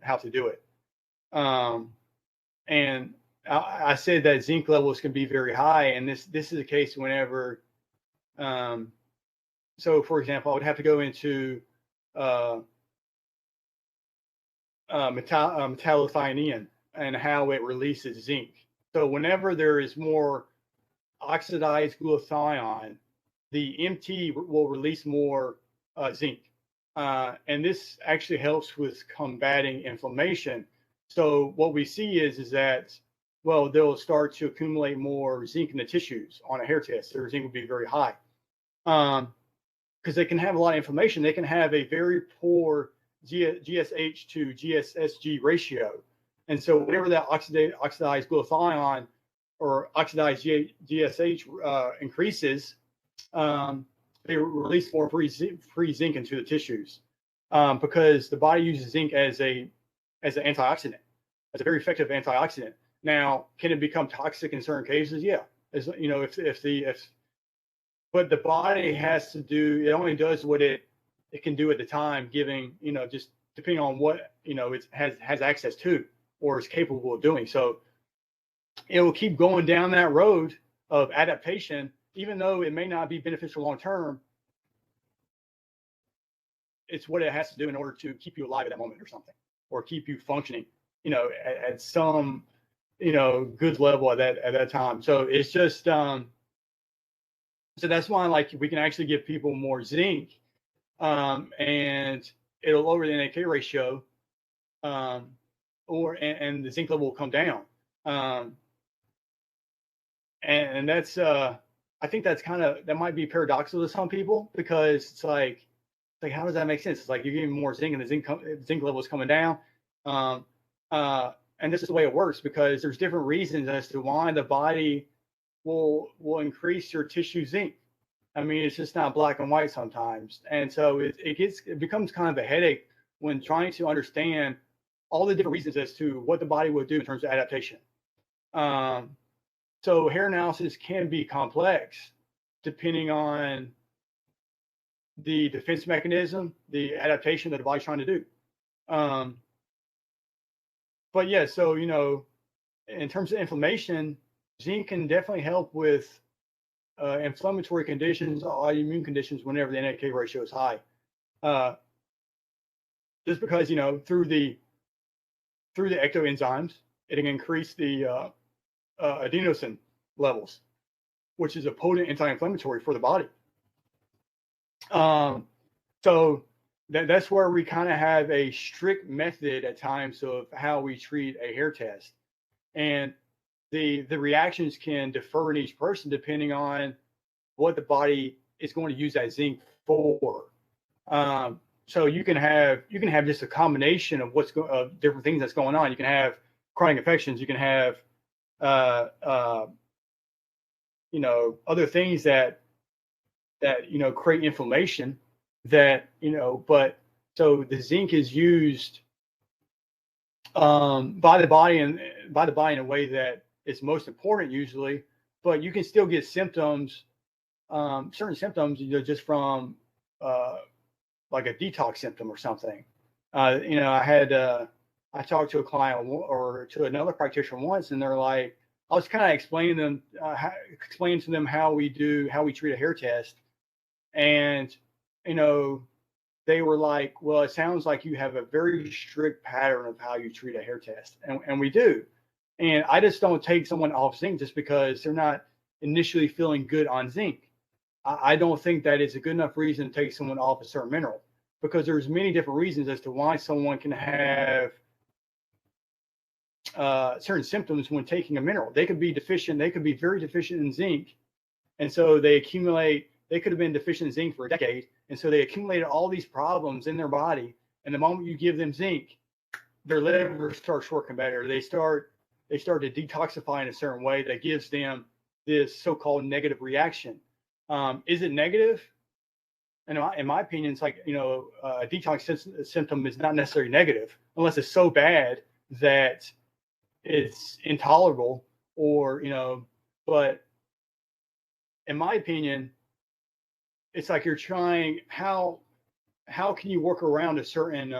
how to do it. And I said that zinc levels can be very high, and this is the case whenever. So, for example, I would have to go into metallothionein and how it releases zinc. So whenever there is more oxidized glutathione, the MT will release more zinc. And this actually helps with combating inflammation. So what we see is that, well, they'll start to accumulate more zinc in the tissues on a hair test. Their zinc will be very high. Because they can have a lot of inflammation. They can have a very poor GSH to GSSG ratio. And so whenever that oxidized glutathione or oxidized GSH increases, they release more free zinc into the tissues, because the body uses zinc as an antioxidant, as a very effective antioxidant. Now, can it become toxic in certain cases? Yeah, as but the body has to do, it only does what it can do at the time, giving, just depending on what, it has access to or is capable of doing. So it will keep going down that road of adaptation, even though it may not be beneficial long term. it's what it has to do in order to keep you alive at that moment or something, or keep you functioning, at some, good level at that time. So it's just, so that's why, like, we can actually give people more zinc, and it'll lower the NAK ratio, and the zinc level will come down. And that's, I think that's that might be paradoxical to some people, because it's like, how does that make sense? It's like you're getting more zinc and the zinc level is coming down. And this is the way it works, because there's different reasons as to why the body will increase your tissue zinc. I mean, it's just not black and white sometimes. And so it becomes kind of a headache when trying to understand all the different reasons as to what the body would do in terms of adaptation. So hair analysis can be complex depending on the defense mechanism, the adaptation that the body's trying to do. But yeah, so, in terms of inflammation, zinc can definitely help with inflammatory conditions, autoimmune conditions, whenever the NAK ratio is high. Just because, through the ectoenzymes, it can increase the adenosine levels, which is a potent anti-inflammatory for the body. So that's where we kind of have a strict method at times of how we treat a hair test, and the reactions can differ in each person depending on what the body is going to use that zinc for. So you can have just a combination of different things that's going on. You can have chronic infections. You can have other things that create inflammation, but so the zinc is used by the body in a way that is most important usually, but you can still get symptoms, certain symptoms, just from like a detox symptom or something. I talked to a client or to another practitioner once, and they're like, I was kind of explaining to them how we treat a hair test. And, they were like, well, it sounds like you have a very strict pattern of how you treat a hair test. And we do. And I just don't take someone off zinc just because they're not initially feeling good on zinc. I don't think that is a good enough reason to take someone off a certain mineral, because there's many different reasons as to why someone can have certain symptoms when taking a mineral. They could be deficient. They could be very deficient in zinc. And so they could have been deficient in zinc for a decade. And so they accumulated all these problems in their body. And the moment you give them zinc, their liver starts working better. They start to detoxify in a certain way that gives them this so-called negative reaction. Is it negative? And in my opinion, it's like, a detox symptom is not necessarily negative unless it's so bad that it's intolerable, or, but in my opinion, it's like you're trying, how can you work around a certain,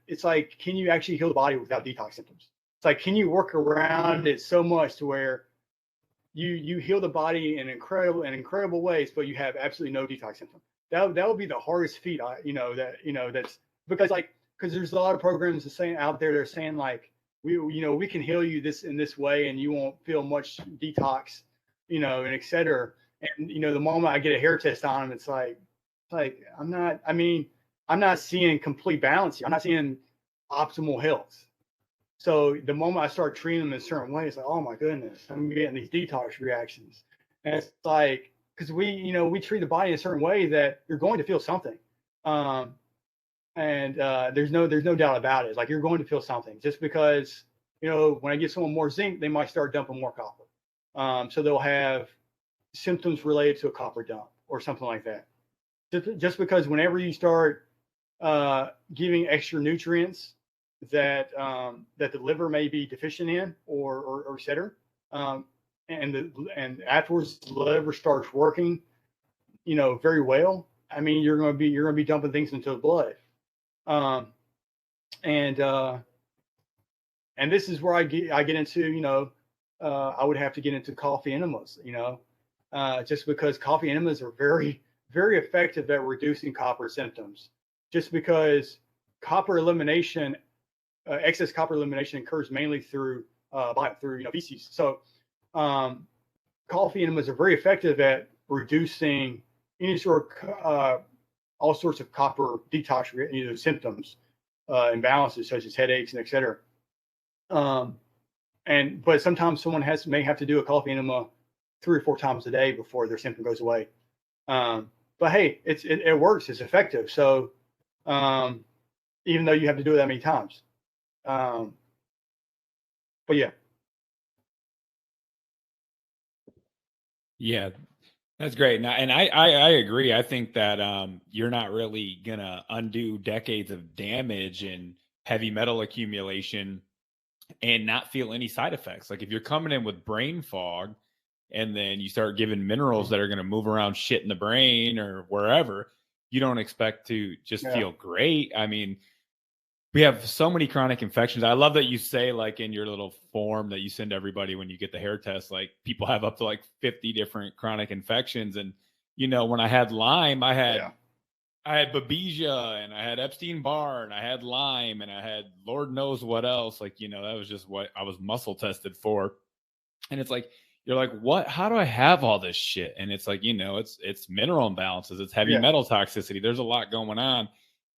it's like, can you actually heal the body without detox symptoms? It's like, can you work around it so much to where you heal the body in incredible ways, but you have absolutely no detox symptom? That would be the hardest feat, that's because there's a lot of programs out there that are saying like, we can heal you in this way and you won't feel much detox, and et cetera. And, the moment I get a hair test on them, it's like I'm not seeing complete balance here. I'm not seeing optimal health. So the moment I start treating them in a certain way, it's like, oh my goodness, I'm getting these detox reactions. And it's like, because we treat the body in a certain way that you're going to feel something. And there's no doubt about it. It's like you're going to feel something, just because, when I give someone more zinc, they might start dumping more copper. So they'll have symptoms related to a copper dump or something like that. Just because whenever you start giving extra nutrients that the liver may be deficient in, or et cetera, and afterwards the liver starts working, very well. I mean, you're going to be dumping things into the blood. And this is where I get into, I would have to get into coffee enemas, just because coffee enemas are very, very effective at reducing copper symptoms, just because copper elimination, excess copper elimination occurs mainly through feces. So coffee enemas are very effective at reducing any sort of all sorts of copper detox symptoms, imbalances such as headaches and etc. But sometimes someone may have to do a coffee enema 3 or 4 times a day before their symptom goes away. But hey, it works. It's effective. So even though you have to do it that many times, but yeah. Yeah, that's great. Now, and I agree. I think that you're not really gonna undo decades of damage and heavy metal accumulation and not feel any side effects. Like if you're coming in with brain fog and then you start giving minerals that are going to move around shit in the brain or wherever, you don't expect to just feel great. I mean, we have so many chronic infections. I love that you say, like, in your little form that you send everybody when you get the hair test, like people have up to like 50 different chronic infections. And, you know, when I had Lyme, I had Babesia and I had Epstein-Barr and I had Lyme and I had Lord knows what else. Like, you know, that was just what I was muscle tested for. And it's like, you're like, what? How do I have all this shit? And it's like, you know, it's mineral imbalances, it's heavy metal toxicity. There's a lot going on.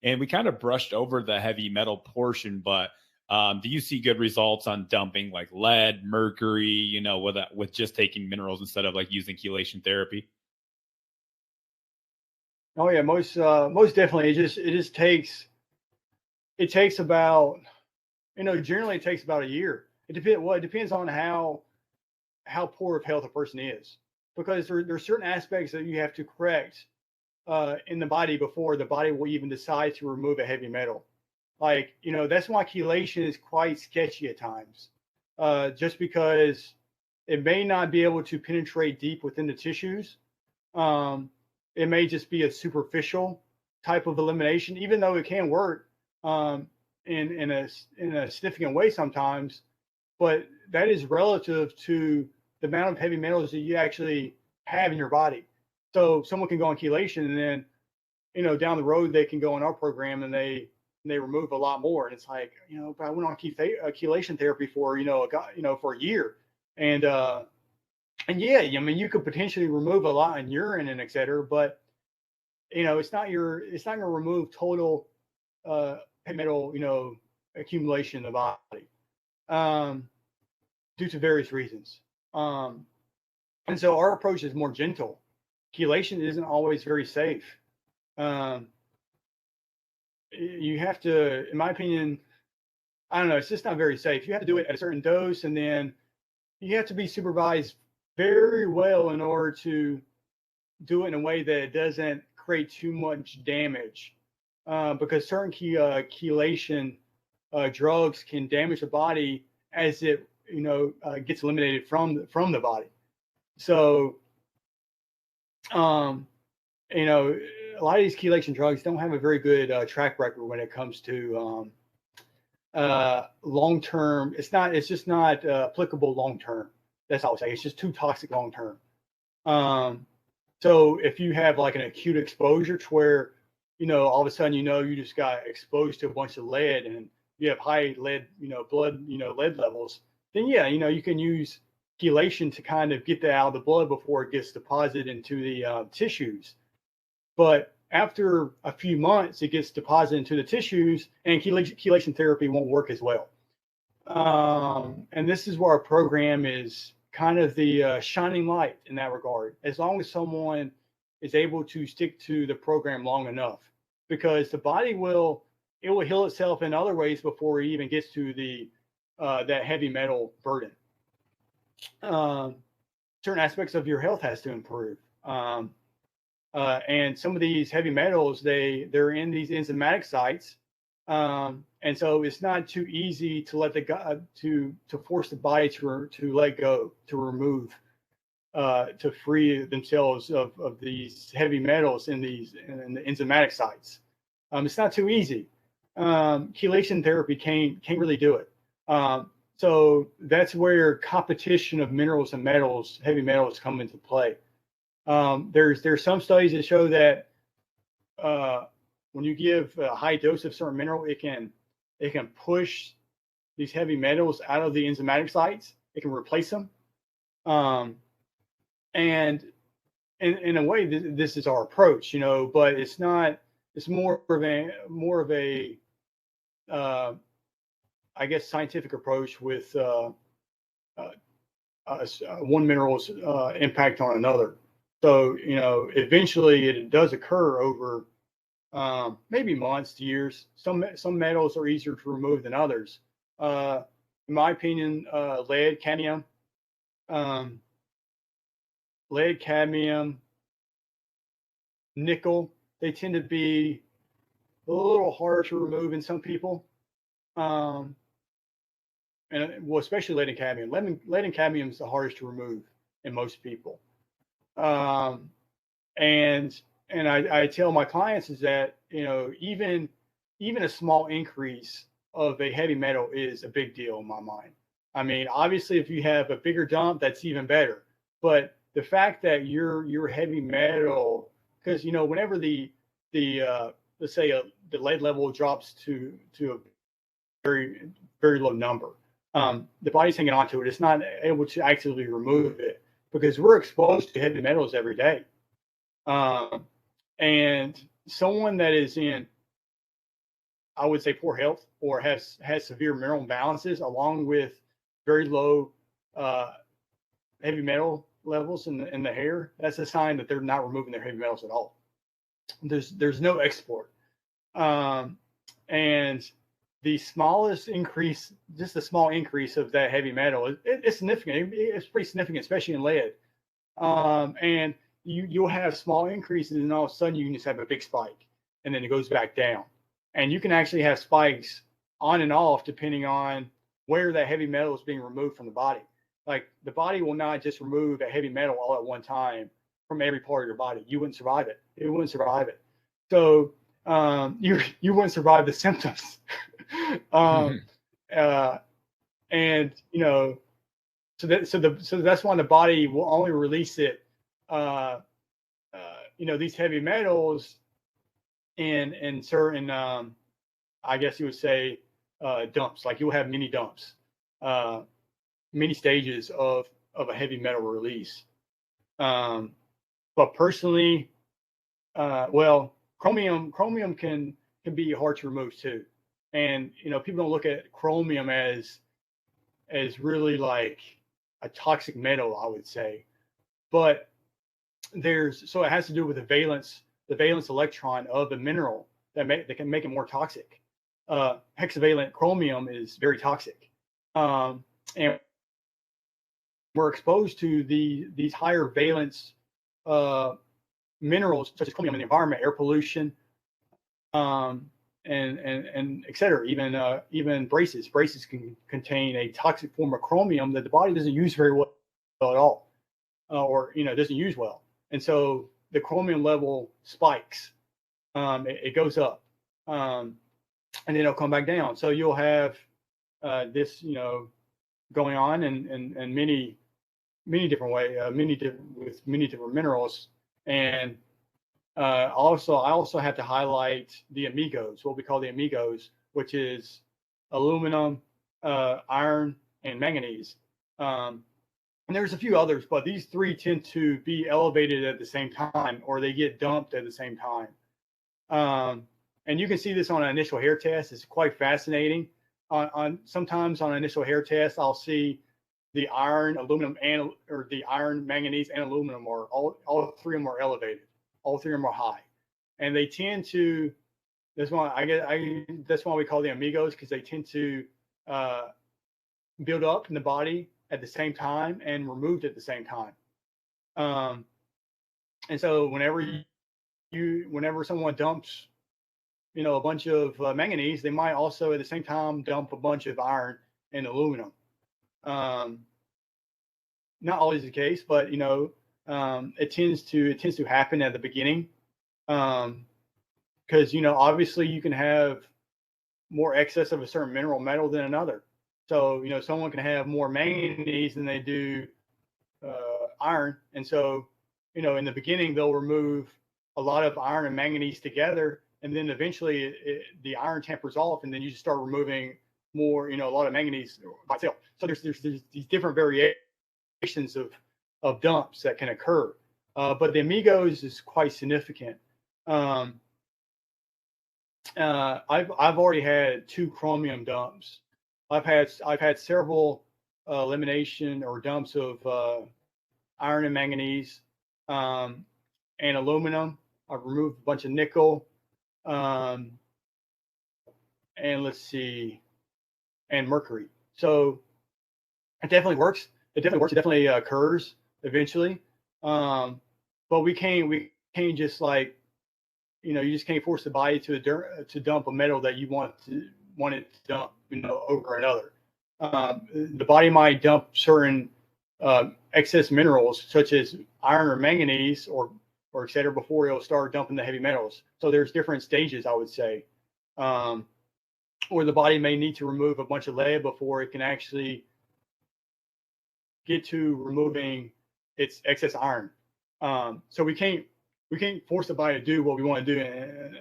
And we kind of brushed over the heavy metal portion, but do you see good results on dumping like lead, mercury, you know, with just taking minerals instead of like using chelation therapy? Oh yeah, most definitely. It takes about, generally it takes about a year. It depends on how poor of health a person is, because there are certain aspects that you have to correct in the body before the body will even decide to remove a heavy metal. Like, that's why chelation is quite sketchy at times, just because it may not be able to penetrate deep within the tissues. It may just be a superficial type of elimination, even though it can work in a significant way sometimes. But that is relative to the amount of heavy metals that you actually have in your body. So someone can go on chelation, and then, down the road they can go on our program and they remove a lot more. And it's like, but I went on chelation therapy for for a year, and yeah, I mean, you could potentially remove a lot in urine and et cetera, but it's not going to remove total heavy metal accumulation in the body, due to various reasons. And so our approach is more gentle. Chelation isn't always very safe. You have to, in my opinion, I don't know, it's just not very safe. You have to do it at a certain dose, and then you have to be supervised very well in order to do it in a way that it doesn't create too much damage, because certain chelation drugs can damage the body as it gets eliminated from the body. So a lot of these chelation drugs don't have a very good track record when it comes to long term. It's just not applicable long term. That's all I say. It's just too toxic long term. So if you have like an acute exposure to where, all of a sudden, you just got exposed to a bunch of lead and you have high lead, blood, lead levels, then yeah, you can use chelation to kind of get that out of the blood before it gets deposited into the tissues. But after a few months, it gets deposited into the tissues, and chelation therapy won't work as well. And this is where our program is kind of the shining light in that regard, as long as someone is able to stick to the program long enough, because the body will heal itself in other ways before it even gets to the that heavy metal burden. Certain aspects of your health has to improve. And some of these heavy metals, they're in these enzymatic sites. And so it's not too easy to let to force the body to let go, to remove, to free themselves of these heavy metals in the enzymatic sites. It's not too easy. Chelation therapy can't really do it. So that's where competition of minerals and metals, heavy metals, come into play. There's some studies that show that when you give a high dose of certain mineral, it can push these heavy metals out of the enzymatic sites. It can replace them. And in a way, this is our approach, but it's not. It's more of a I guess scientific approach with one mineral's impact on another. So eventually it does occur over maybe months to years. Some metals are easier to remove than others. In my opinion, lead, cadmium, nickel, they tend to be a little harder to remove in some people. And well, especially lead and cadmium. Lead and cadmium is the hardest to remove in most people. And I tell my clients is that even a small increase of a heavy metal is a big deal in my mind. I mean, obviously, if you have a bigger dump, that's even better. But the fact that your heavy metal, because whenever the let's say the lead level drops to a very very low number, the body's hanging on to it. It's not able to actively remove it because we're exposed to heavy metals every day. And someone that is in, I would say, poor health or has severe mineral imbalances, along with very low heavy metal levels in the hair, that's a sign that they're not removing their heavy metals at all. There's no export, and the smallest increase, just a small increase of that heavy metal, it's significant. It's pretty significant, especially in lead. And you'll have small increases, and all of a sudden you can just have a big spike, and then it goes back down. And you can actually have spikes on and off depending on where that heavy metal is being removed from the body. Like the body will not just remove a heavy metal all at one time from every part of your body. You wouldn't survive it. It wouldn't survive it. So you wouldn't survive the symptoms. And so that's why the body will only release it. These heavy metals in certain, I guess you would say, dumps. Like you'll have mini dumps, many stages of a heavy metal release. But personally, well, chromium can be hard to remove too. And people don't look at chromium as really like a toxic metal, I would say. But so it has to do with the valence electron of the mineral that can make it more toxic. Hexavalent chromium is very toxic, and we're exposed to these higher valence minerals such as chromium in the environment, air pollution, and et cetera. Even braces can contain a toxic form of chromium that the body doesn't use very well at all, or doesn't use well. And so the chromium level spikes. It goes up, and then it'll come back down. So you'll have this, going on in many different ways, with many different minerals. And I also have to highlight the amigos, what we call the amigos, which is aluminum, iron, and manganese. And there's a few others, but these three tend to be elevated at the same time, or they get dumped at the same time. And you can see this on an initial hair test. It's quite fascinating. Sometimes on an initial hair test, I'll see the iron, aluminum, or the iron, manganese, and aluminum are all three of them are elevated. All three of them are high, and they tend to. That's why that's why we call them amigos, because they tend to build up in the body at the same time and removed at the same time. And so whenever someone dumps, a bunch of manganese, they might also at the same time dump a bunch of iron and aluminum. Not always the case, but it tends to happen at the beginning, because obviously you can have more excess of a certain mineral metal than another. So someone can have more manganese than they do iron, and so in the beginning, they'll remove a lot of iron and manganese together, and then eventually the iron tampers off, and then you just start removing more, a lot of manganese by itself. So there's these different variations of dumps that can occur. But the amigos is quite significant. I've already had 2 chromium dumps. I've had several elimination or dumps of iron and manganese, and aluminum. I've removed a bunch of nickel, and let's see, and mercury. So it definitely works. It definitely occurs eventually. But we can't just like, you just can't force the body to dump a metal that you want it to dump, over another. The body might dump certain excess minerals such as iron or manganese or et cetera before it'll start dumping the heavy metals. So there's different stages, I would say. Or the body may need to remove a bunch of lead before it can actually get to removing its excess iron. So we can't force the body to do what we want to do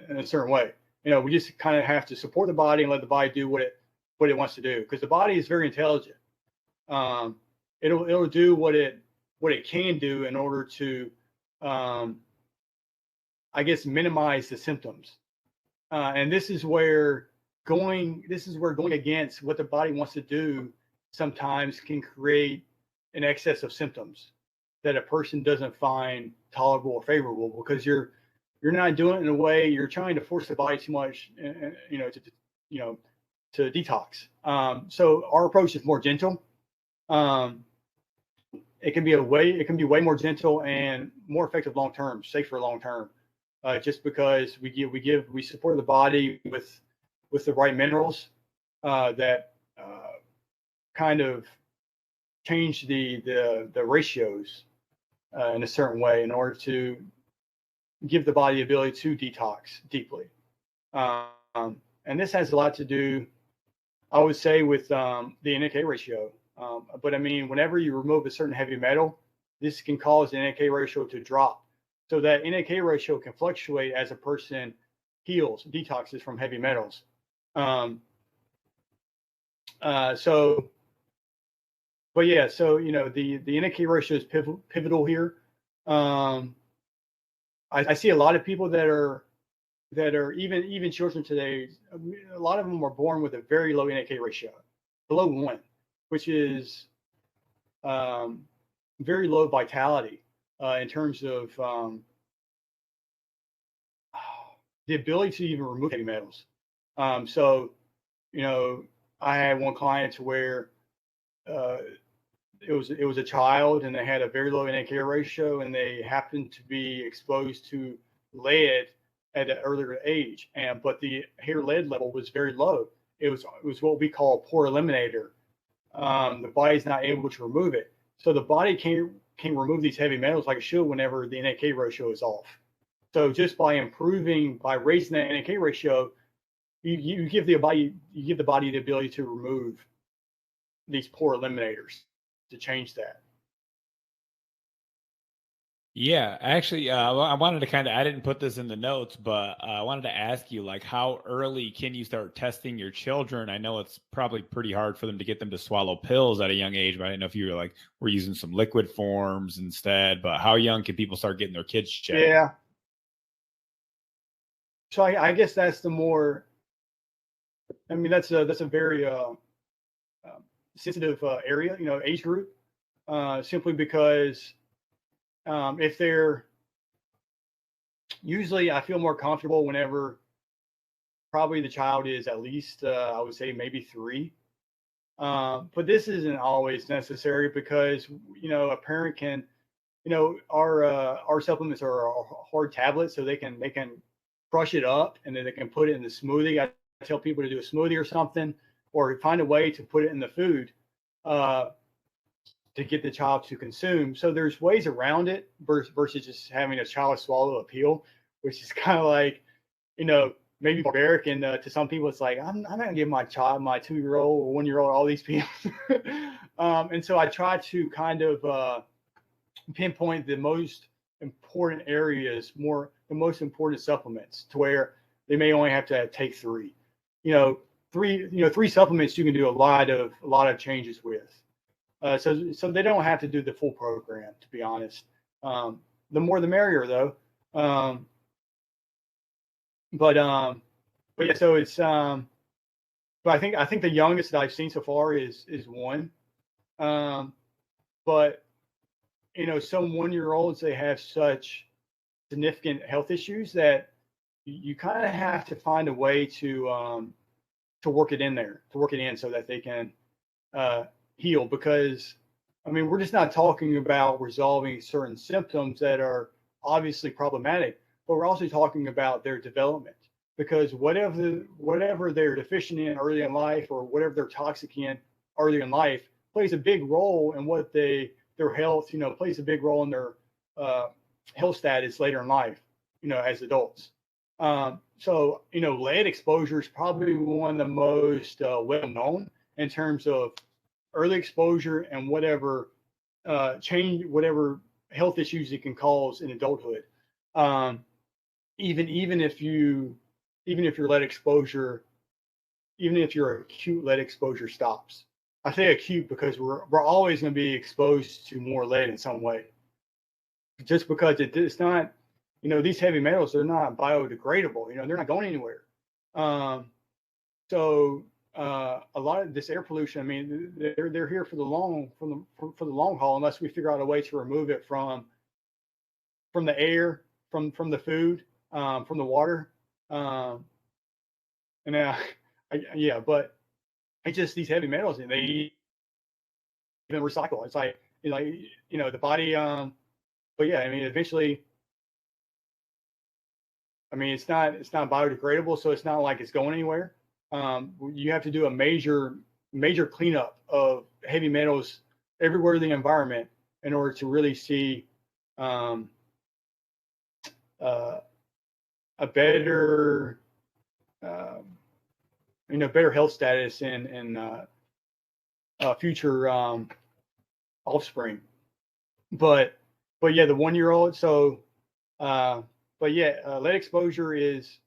in a certain way. We just kind of have to support the body and let the body do what it wants to do, because the body is very intelligent. It'll do what it can do in order to, I guess, minimize the symptoms. And this is where going against what the body wants to do sometimes can create an excess of symptoms that a person doesn't find tolerable or favorable, because you're not doing it in a way, you're trying to force the body too much, to detox. So our approach is more gentle. It can be way more gentle and more effective long term, safer long term, just because we support the body with the right minerals that kind of change the ratios in a certain way in order to give the body the ability to detox deeply. And this has a lot to do, I would say, with the NK ratio. But I mean, whenever you remove a certain heavy metal, this can cause the NK ratio to drop. So that NK ratio can fluctuate as a person heals, detoxes from heavy metals. But yeah, so the NK ratio is pivotal here. I see a lot of people that are even children today. A lot of them are born with a very low NK ratio, below 1, which is very low vitality in terms of the ability to even remove heavy metals. So I had one client where it was a child and they had a very low NK ratio, and they happened to be exposed to lead at an earlier age, but the hair lead level was very low. It was what we call a poor eliminator. The body's not able to remove it, so the body can't remove these heavy metals like it should whenever the NK ratio is off. So just by raising that NK ratio, you give the body the ability to remove these poor eliminators, to change that. Yeah, actually, I wanted to I didn't put this in the notes, but I wanted to ask you, like, how early can you start testing your children? I know it's probably pretty hard for them to get them to swallow pills at a young age, but I didn't know if you were using some liquid forms instead, but how young can people start getting their kids checked? Yeah. So I guess that's the more, I mean, that's a very sensitive area, age group, simply because if they're, usually I feel more comfortable whenever probably the child is at least, I would say maybe 3. But this isn't always necessary, because, a parent can, our supplements are hard tablets, so they can crush it up and then they can put it in the smoothie. I tell people to do a smoothie or something, or find a way to put it in the food to get the child to consume. So there's ways around it versus just having a child swallow a pill, which is kind of like, maybe barbaric. And to some people, it's like, I'm not gonna give my child, my 2-year-old or 1-year-old, all these pills. And so I try to kind of pinpoint the most important areas, the most important supplements, to where they may only have to take three. Three supplements you can do a lot of changes with. So they don't have to do the full program, to be honest. The more the merrier, though. But yeah, so it's but I think the youngest that I've seen so far is one. But some 1-year-olds, they have such significant health issues that you kind of have to find a way to work it in so that they can heal. Because we're just not talking about resolving certain symptoms that are obviously problematic, but we're also talking about their development. Because whatever they're deficient in early in life, or whatever they're toxic in early in life, plays a big role in what their health, plays a big role in their health status later in life, as adults. So lead exposure is probably one of the most well known in terms of early exposure and whatever health issues it can cause in adulthood. Even if your lead exposure, even if your acute lead exposure stops. I say acute because we're always going to be exposed to more lead in some way. Just because it's not, these heavy metals, they're not biodegradable. They're not going anywhere. So a lot of this air pollution, they're here for the long haul, unless we figure out a way to remove it from the air, from the food, from the water. But it's just these heavy metals, and they even recycle. It's like the body. But yeah, eventually, it's not biodegradable, so it's not like it's going anywhere. You have to do a major cleanup of heavy metals everywhere in the environment in order to really see a better better health status and future offspring. But yeah, the 1-year-old. So lead exposure is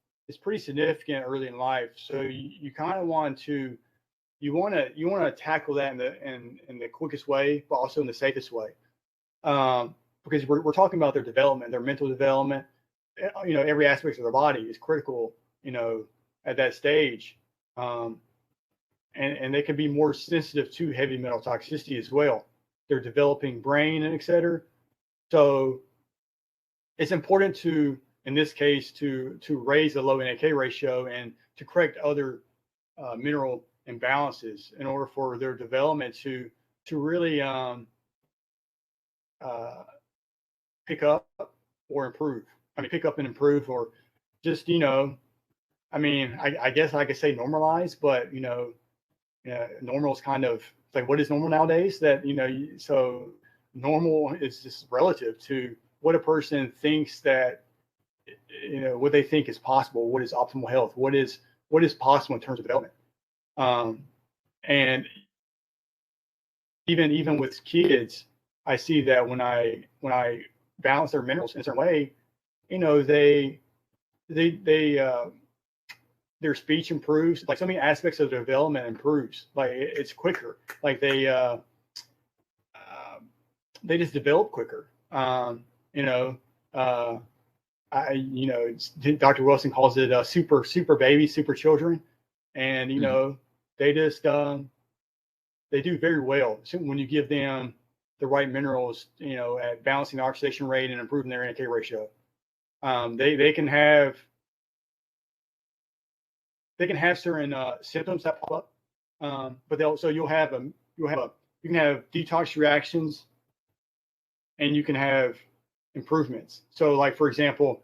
pretty significant early in life. So you kind of want to tackle that in the quickest way, but also in the safest way. Because we're talking about their development, their mental development. Every aspect of their body is critical, at that stage. And they can be more sensitive to heavy metal toxicity as well. Their developing brain and et cetera. So it's important in this case, to raise the low NAK ratio and to correct other mineral imbalances in order for their development to really pick up or improve. Pick up and improve, or just I guess I could say normalize, but normal is kind of like, what is normal nowadays? That so normal is just relative to what a person thinks that what they think is possible, what is optimal health, what is possible in terms of development. And even with kids, I see that when I balance their minerals in a certain way, their speech improves. Like, so many aspects of their development improves. Like, it's quicker. Like they just develop quicker. Dr. Wilson calls it super babies, super children, and they just they do very well when you give them the right minerals, at balancing the oxidation rate and improving their NK ratio. They can have certain symptoms that pop up, but you can have detox reactions, and you can have improvements. So, like, for example,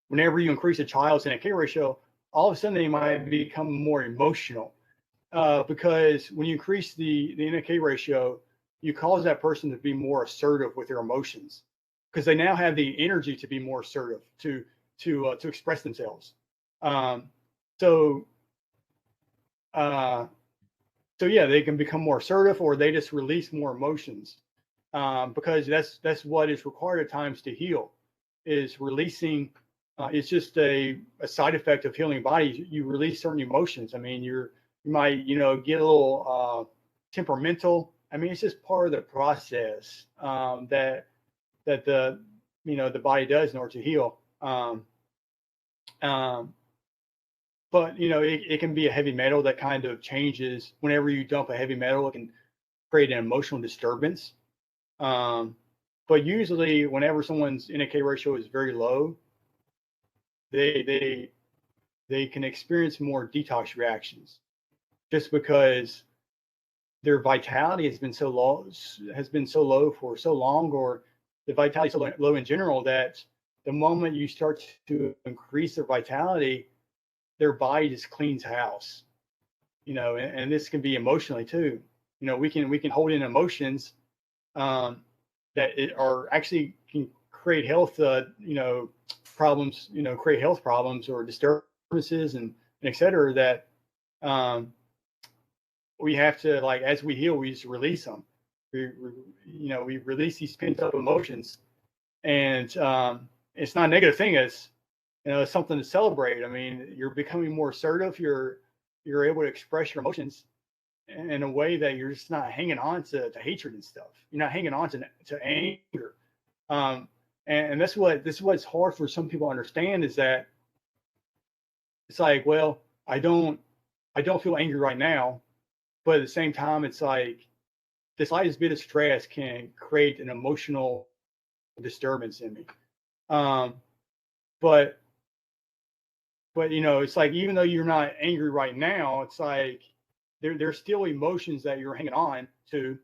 whenever you increase a child's NK ratio, all of a sudden they might become more emotional, because when you increase the NK ratio, you cause that person to be more assertive with their emotions, because they now have the energy to be more assertive, to express themselves. So yeah, they can become more assertive, or they just release more emotions. because that's what is required at times to heal, is releasing. It's just a side effect of healing bodies. You release certain emotions. I mean, you might get a little temperamental. I mean, it's just part of the process that the the body does in order to heal. But it can be a heavy metal that kind of changes whenever you dump a heavy metal. It can create an emotional disturbance. But usually, whenever someone's NAK ratio is very low, they can experience more detox reactions, just because their vitality has been so low for so long, or the vitality is so low in general, that the moment you start to increase their vitality, their body just cleans house. And this can be emotionally too. We can hold in emotions that are actually can create health problems, create health problems or disturbances and et cetera, that we have to, like, as we heal, we just release them. We release these pent up emotions, and it's not a negative thing. It's something to celebrate. I mean, you're becoming more assertive. You're able to express your emotions in a way that you're just not hanging on to hatred and stuff. You're not hanging on to anger. And that's what's hard for some people to understand, is that it's like, well, I don't feel angry right now, but at the same time, it's like the slightest bit of stress can create an emotional disturbance in me. But it's like, even though you're not angry right now, it's like there's still emotions that you're hanging on to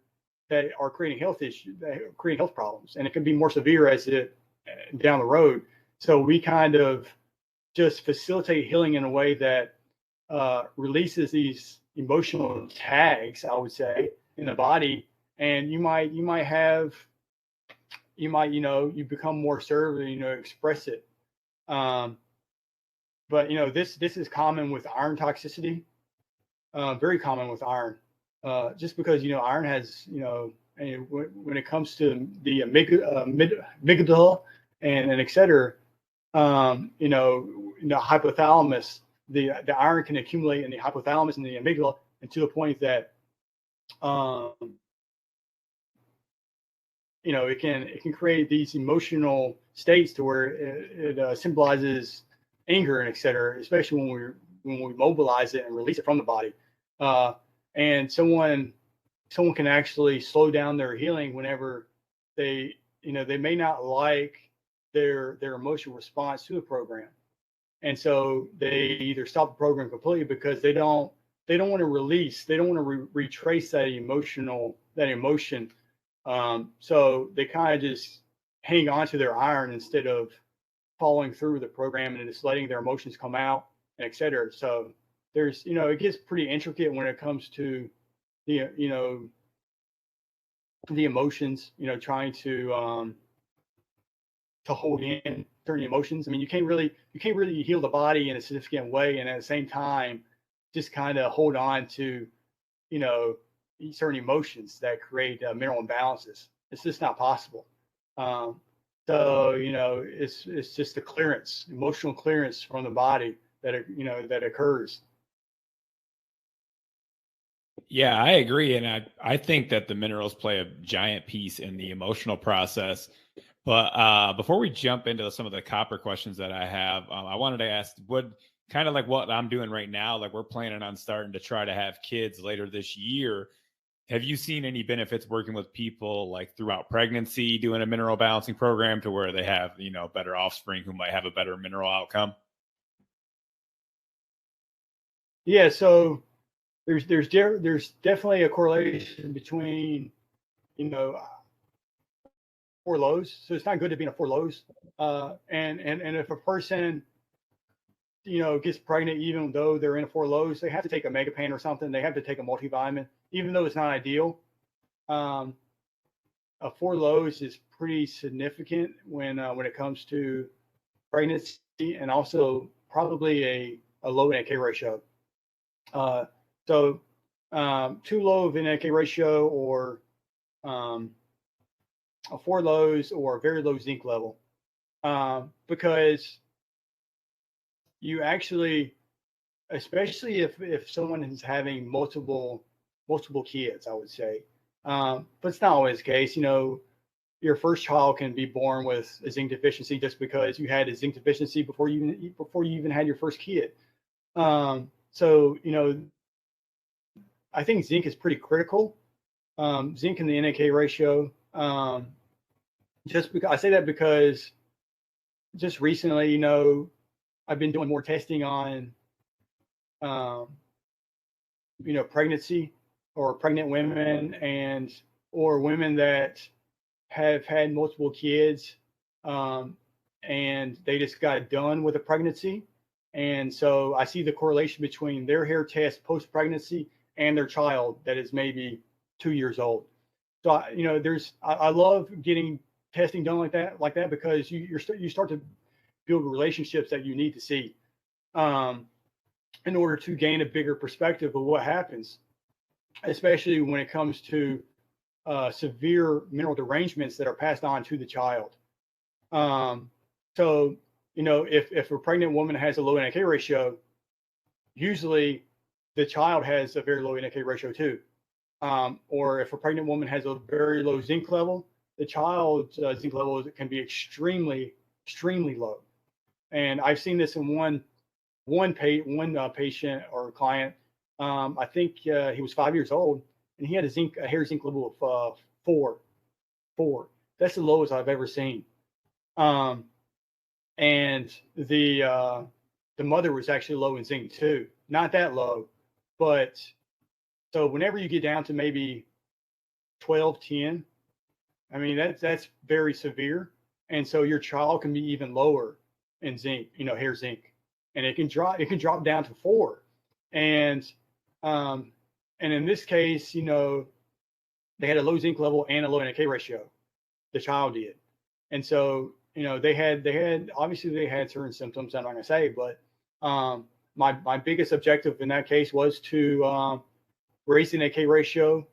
that are creating health issues, that are creating health problems, and it can be more severe as it down the road. So we kind of just facilitate healing in a way that releases these emotional tags, I would say, in the body, and you become more assertive, express it. But this is common with iron toxicity, very common with iron, just because iron has when it comes to the amygdala and et cetera, hypothalamus, the iron can accumulate in the hypothalamus and the amygdala, and to the point that it can create these emotional states to where it symbolizes anger and et cetera, especially when we mobilize it and release it from the body. And someone can actually slow down their healing whenever they may not like their emotional response to a program, and so they either stop the program completely because they don't want to release, they don't want to retrace that emotion. So they kind of just hang on to their iron instead of following through with the program and just letting their emotions come out, and et cetera. So there's, it gets pretty intricate when it comes to the, the emotions, trying to hold in certain emotions. I mean, you can't really heal the body in a significant way, and at the same time, just kind of hold on to, certain emotions that create mineral imbalances. It's just not possible. So it's just a clearance, emotional clearance from the body that occurs. Yeah, I agree, and I think that the minerals play a giant piece in the emotional process. But before we jump into some of the copper questions that I have, I wanted to ask, what kind of like what I'm doing right now, like we're planning on starting to try to have kids later this year. Have you seen any benefits working with people like throughout pregnancy, doing a mineral balancing program to where they have, better offspring who might have a better mineral outcome? Yeah, so there's definitely a correlation between, 4 lows. So it's not good to be in a 4 lows. And if a person, gets pregnant, even though they're in a 4 lows, they have to take a megapan or something. They have to take a multivitamin, even though it's not ideal. A 4 lows is pretty significant when it comes to pregnancy, and also probably a low NAK ratio. So too low of NAK ratio, or 4 lows or a very low zinc level, because you actually, especially if someone is having multiple kids, I would say, but it's not always the case. Your first child can be born with a zinc deficiency just because you had a zinc deficiency before you even had your first kid. So I think zinc is pretty critical. Zinc and the NAK ratio. Just because I say that because just recently, I've been doing more testing on, pregnancy or pregnant women or women that have had multiple kids, and they just got done with a pregnancy. And so I see the correlation between their hair test post-pregnancy and their child that is maybe 2 years old. So I love getting testing done like that because you start to build relationships that you need to see, in order to gain a bigger perspective of what happens, especially when it comes to severe mineral derangements that are passed on to the child. So if a pregnant woman has a low NAK ratio, usually the child has a very low NAK ratio too. Or if a pregnant woman has a very low zinc level, the child's zinc level can be extremely low. And I've seen this in one patient or client. I think he was 5 years old, and he had a hair zinc level of 4. That's the lowest I've ever seen. And the mother was actually low in zinc too. Not that low, but so whenever you get down to maybe 12, 10, I mean that's very severe. And so your child can be even lower in zinc, hair zinc, and it can drop down to 4. And in this case, they had a low zinc level and a low NAK ratio. The child did. And so, they had obviously they had certain symptoms I'm not going to say, but my biggest objective in that case was to raise the NAK ratio,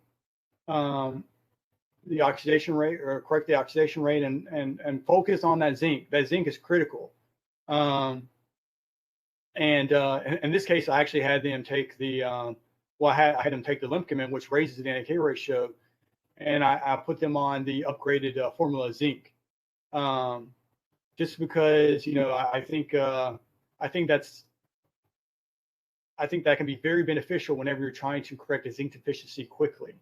the oxidation rate, or correct the oxidation rate, and focus on that zinc. That zinc is critical. And in this case, I actually had them take I had them take the Limpcomin, which raises the NAK ratio, and I put them on the upgraded formula zinc, just because I think that can be very beneficial whenever you're trying to correct a zinc deficiency quickly.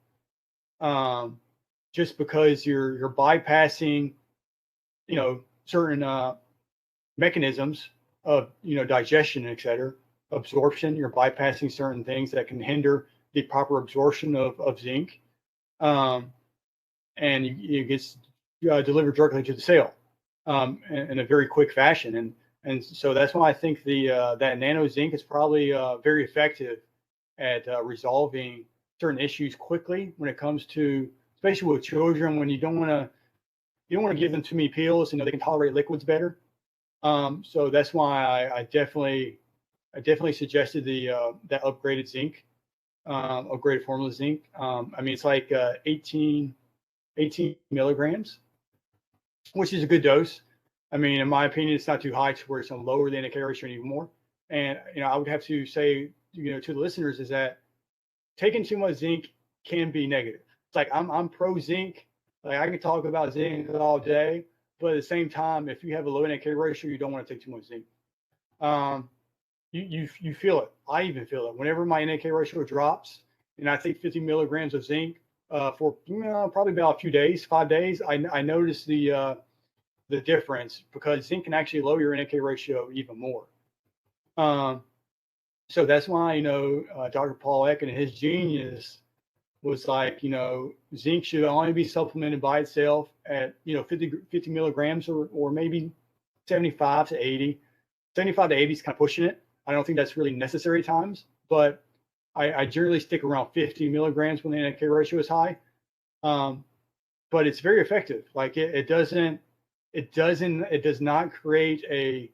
Just because you're bypassing certain mechanisms of digestion, etc., absorption. You're bypassing certain things that can hinder the proper absorption of zinc, and it gets delivered directly to the cell in a very quick fashion. And so that's why I think that nano zinc is probably very effective at resolving certain issues quickly when it comes to, especially with children, when you don't want to give them too many pills. They can tolerate liquids better. So that's why I definitely suggested that upgraded zinc, upgraded formula zinc. It's like 18 milligrams, which is a good dose. In my opinion, it's not too high to where it's going to lower the NAK ratio anymore. And I would have to say to the listeners is that taking too much zinc can be negative. It's like I'm pro zinc. Like I can talk about zinc all day, but at the same time, if you have a low NAK ratio, you don't want to take too much zinc. You feel it. I even feel it. Whenever my NAK ratio drops, and I take 50 milligrams of zinc for probably about a few days, 5 days, I notice the difference, because zinc can actually lower your NAK ratio even more. So that's why Dr. Paul Eck and his genius was like, zinc should only be supplemented by itself at 50 milligrams or maybe 75 to 80. 75 to 80 is kind of pushing it. I don't think that's really necessary at times, but I generally stick around 50 milligrams when the NAK ratio is high. But it's very effective. Like it does not create a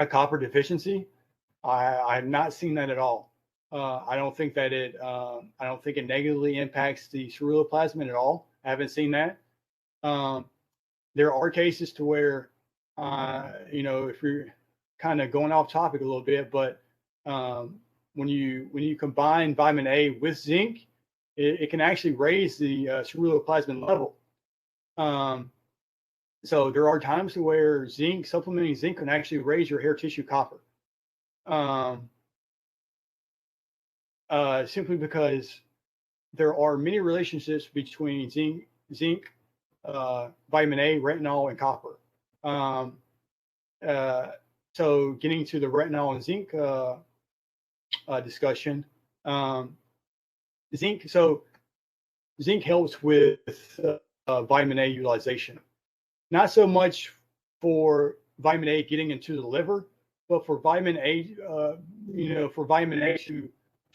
copper deficiency. I have not seen that at all. I don't think it negatively impacts the ceruloplasmin at all. I haven't seen that. There are cases to where, if you're kind of going off topic a little bit, but when you combine vitamin A with zinc, it can actually raise the ceruloplasmin level. So there are times to where supplementing zinc can actually raise your hair tissue copper. Simply because there are many relationships between zinc, vitamin A, retinol, and copper. So getting to the retinol and zinc discussion, zinc helps with vitamin A utilization. Not so much for vitamin A getting into the liver, but for vitamin A, for vitamin A to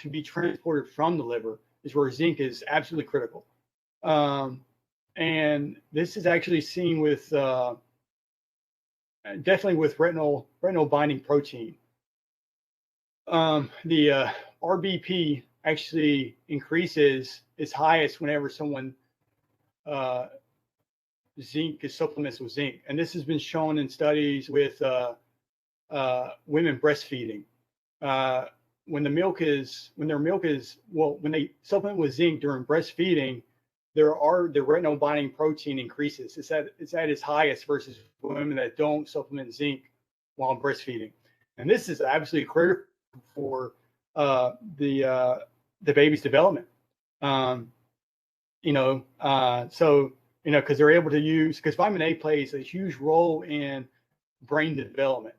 be transported from the liver is where zinc is absolutely critical. And this is actually seen with definitely with retinol binding protein. The RBP actually increases its highest whenever someone zinc is supplements with zinc, and this has been shown in studies with women breastfeeding. When their milk is when they supplement with zinc during breastfeeding, the retinol binding protein increases. It's at its highest versus women that don't supplement zinc while breastfeeding, and this is absolutely critical for the baby's development. Because they're able to because vitamin A plays a huge role in brain development,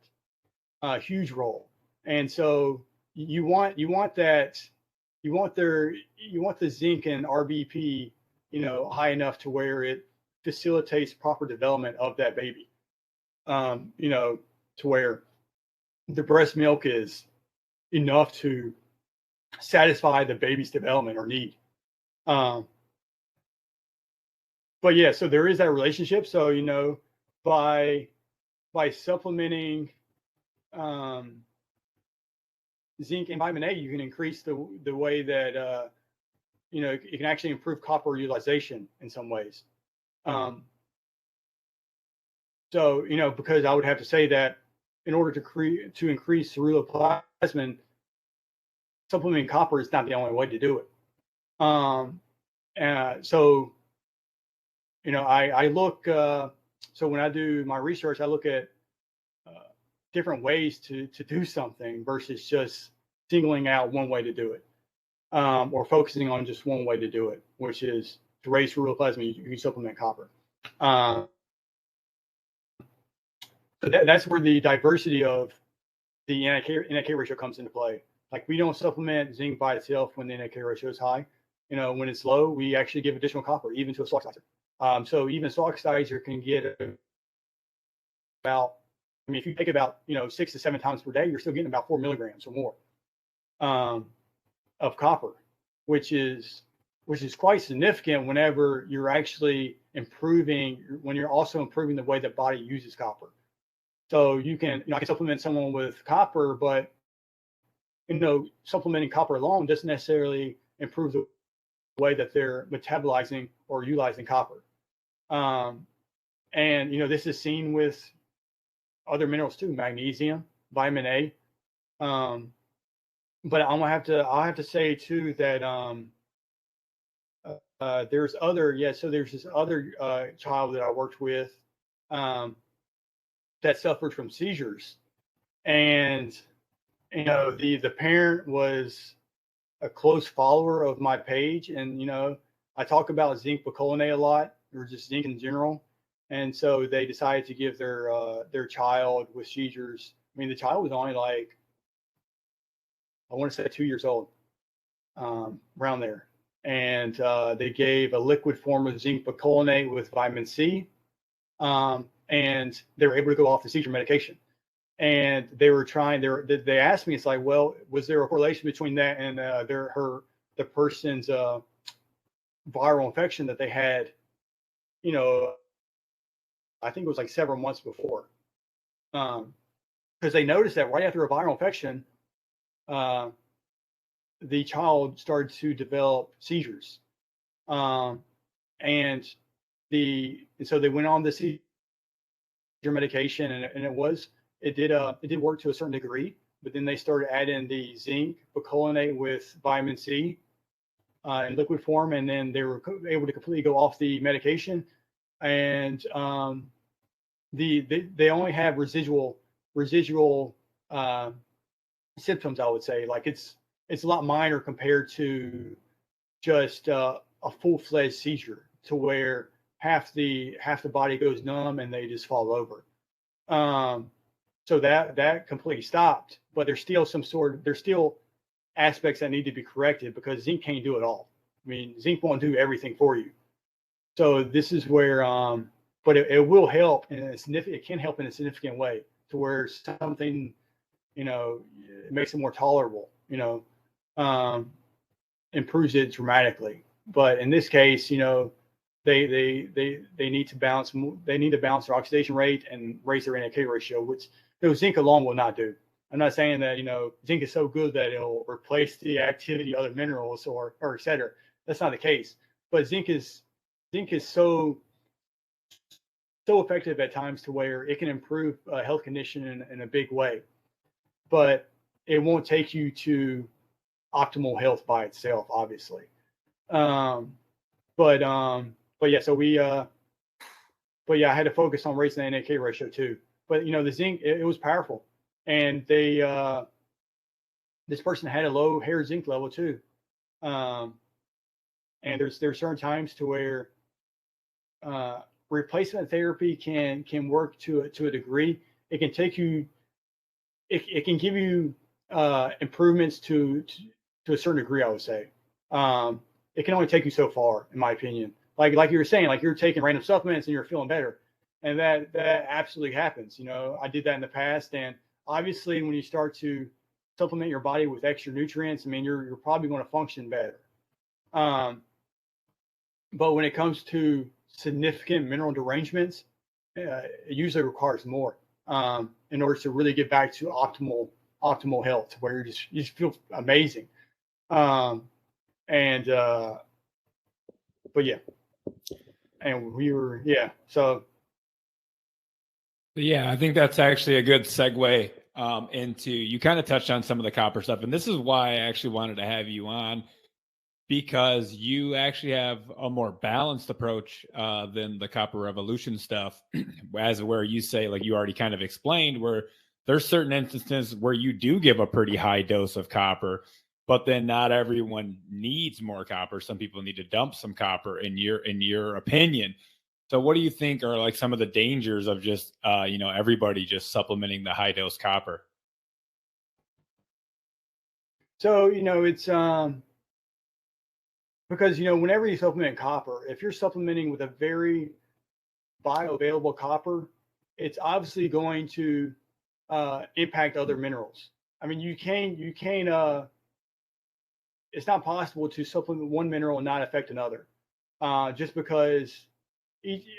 huge role. And so you want the zinc and RBP, high enough to where it facilitates proper development of that baby, to where the breast milk is enough to satisfy the baby's development or need. But yeah, so there is that relationship. So, by supplementing zinc and vitamin A, you can increase the way that, it can actually improve copper utilization in some ways. So, because I would have to say that in order to increase ceruloplasmin, supplementing copper is not the only way to do it. I look, so when I do my research, I look at different ways to do something versus just singling out one way to do it, or focusing on just one way to do it, which is to raise ceruloplasmin, you supplement copper. So that's where the diversity of the NAK ratio comes into play. Like, we don't supplement zinc by itself when the NAK ratio is high. When it's low, we actually give additional copper, even to a soft oxidizer. So even soft oxidizer can get about, if you take about 6 to 7 times per day, you're still getting about 4 milligrams or more of copper, which is quite significant whenever you're actually when you're also improving the way the body uses copper. So I can supplement someone with copper, but supplementing copper alone doesn't necessarily improve the way that they're metabolizing or utilizing copper. This is seen with other minerals too, magnesium, vitamin A. But I'll have to say too that there's this other child that I worked with that suffered from seizures, and the parent was a close follower of my page, and I talk about zinc picolinate a lot, or just zinc in general, and so they decided to give their child with seizures. The child was only I want to say 2 years old, around there, and they gave a liquid form of zinc picolinate with vitamin C, and they were able to go off the seizure medication. And they asked me, it's like, well, was there a correlation between that and the person's viral infection that they had, I think it was like several months before, because they noticed that right after a viral infection, the child started to develop seizures. and so they went on this medication, and it did work to a certain degree. But then they started adding the zinc picolinate with vitamin C in liquid form, and then they were able to completely go off the medication. And they only have residual symptoms, I would say. Like it's a lot minor compared to just a full-fledged seizure, to where half the body goes numb and they just fall over. So that completely stopped, but there's still aspects that need to be corrected, because zinc can't do it all. I mean, zinc won't do everything for you. So this is where, but it will help it can help in a significant way, to where something, it makes it more tolerable, improves it dramatically. But in this case, they need to balance their oxidation rate and raise their NAK ratio, which zinc alone will not do. I'm not saying that zinc is so good that it'll replace the activity of other minerals or et cetera. That's not the case. But zinc is so effective at times, to where it can improve a health condition in a big way. But it won't take you to optimal health by itself, obviously. But yeah, so I had to focus on raising the NAK ratio too. But the zinc, it was powerful, and this person had a low hair zinc level too. And there's certain times to where replacement therapy can work to a degree. It can take you, it can give you improvements to a certain degree, I would say. It can only take you so far, in my opinion. Like you were saying, like you're taking random supplements and you're feeling better, and that absolutely happens. I did that in the past, and obviously when you start to supplement your body with extra nutrients, I mean, you're probably going to function better. But when it comes to significant mineral derangements, it usually requires more in order to really get back to optimal health, where you just feel amazing. But yeah, and so. Yeah, I think that's actually a good segue into, you kind of touched on some of the copper stuff, and this is why I actually wanted to have you on, because you actually have a more balanced approach than the copper revolution stuff, as where you say, like you already kind of explained, where there's certain instances where you do give a pretty high dose of copper, but then not everyone needs more copper. Some people need to dump some copper, in your opinion. So what do you think are like some of the dangers of just, everybody just supplementing the high dose copper? So, it's because, whenever you supplement copper, if you're supplementing with a very bioavailable copper, it's obviously going to impact other minerals. I mean, you can't, it's not possible to supplement one mineral and not affect another, just because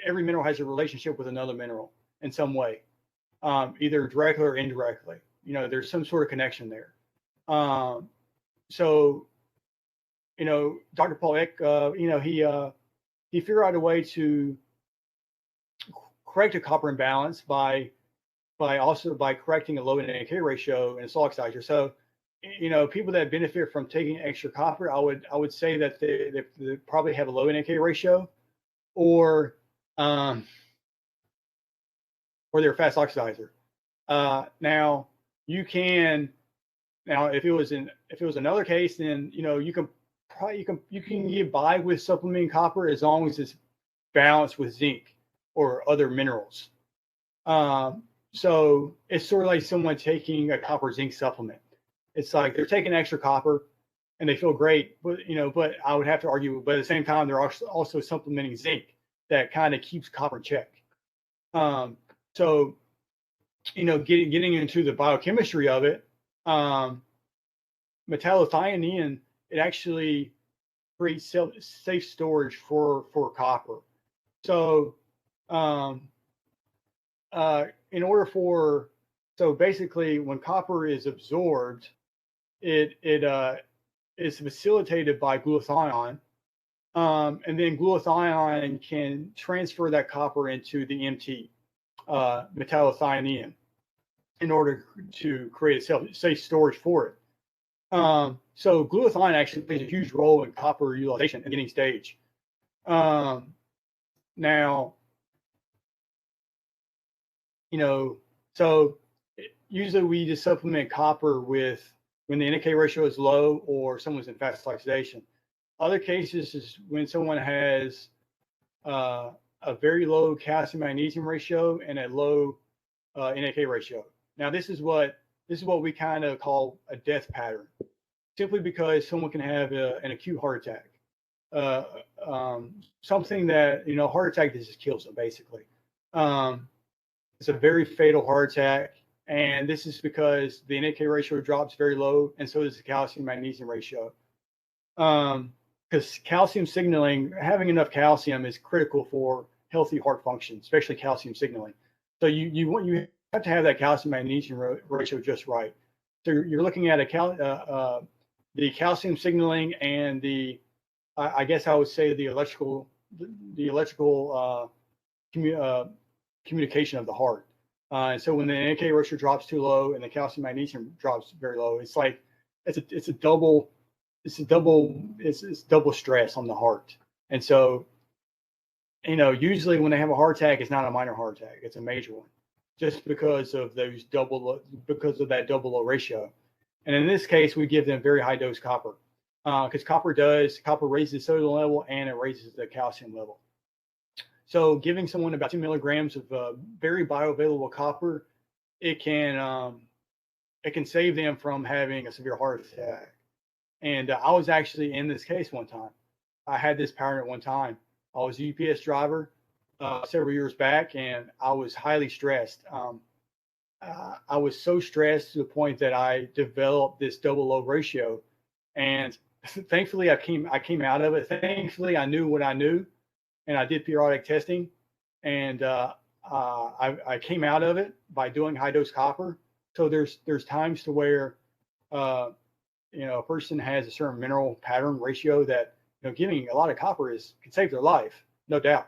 every mineral has a relationship with another mineral in some way, either directly or indirectly. There's some sort of connection there. So, Dr. Paul Eck, he figured out a way to correct a copper imbalance by correcting a low NAK ratio in a salt oxidizer. So, people that benefit from taking extra copper, I would say that they probably have a low NAK ratio, or they're a fast oxidizer. Now if it was another case, then you can get by with supplementing copper as long as it's balanced with zinc or other minerals. So it's sort of like someone taking a copper zinc supplement. It's like they're taking extra copper and they feel great, but I would have to argue, but at the same time, they're also supplementing zinc that kind of keeps copper in check. So, getting into the biochemistry of it, metallothionein, it actually creates safe storage for copper. So, so basically, when copper is absorbed, it is facilitated by glutathione, And then glutathione can transfer that copper into the MT, metallothionein, in order to create a safe storage for it. So glutathione actually plays a huge role in copper utilization at the beginning stage. Now, so usually we just supplement copper with when the NK ratio is low or someone's in fast oxidation. Other cases is when someone has a very low calcium magnesium ratio and a low NK ratio. Now this is what we kind of call a death pattern, simply because someone can have an acute heart attack, something that heart attack that just kills them basically. It's a very fatal heart attack, and this is because the NK ratio drops very low, and so does the calcium magnesium ratio. Because calcium signaling, having enough calcium is critical for healthy heart function, especially calcium signaling. So you have to have that calcium magnesium ratio just right. So you're looking at the calcium signaling and I guess I would say the electrical communication of the heart. And so when the NK ratio drops too low and the calcium magnesium drops very low, it's like it's double stress on the heart. And so usually when they have a heart attack, it's not a minor heart attack, it's a major one, just because of that double low ratio. And in this case, we give them very high dose copper, because copper raises the sodium level and it raises the calcium level. So giving someone about 2 milligrams of very bioavailable copper, it can save them from having a severe heart attack. And I was actually in this case one time. I had this pattern at one time. I was a UPS driver several years back, and I was highly stressed. I was so stressed to the point that I developed this double low ratio. And thankfully, I came out of it. Thankfully, I knew what I knew, and I did periodic testing, and I came out of it by doing high dose copper. So there's times to where a person has a certain mineral pattern ratio that giving a lot of copper can save their life, no doubt.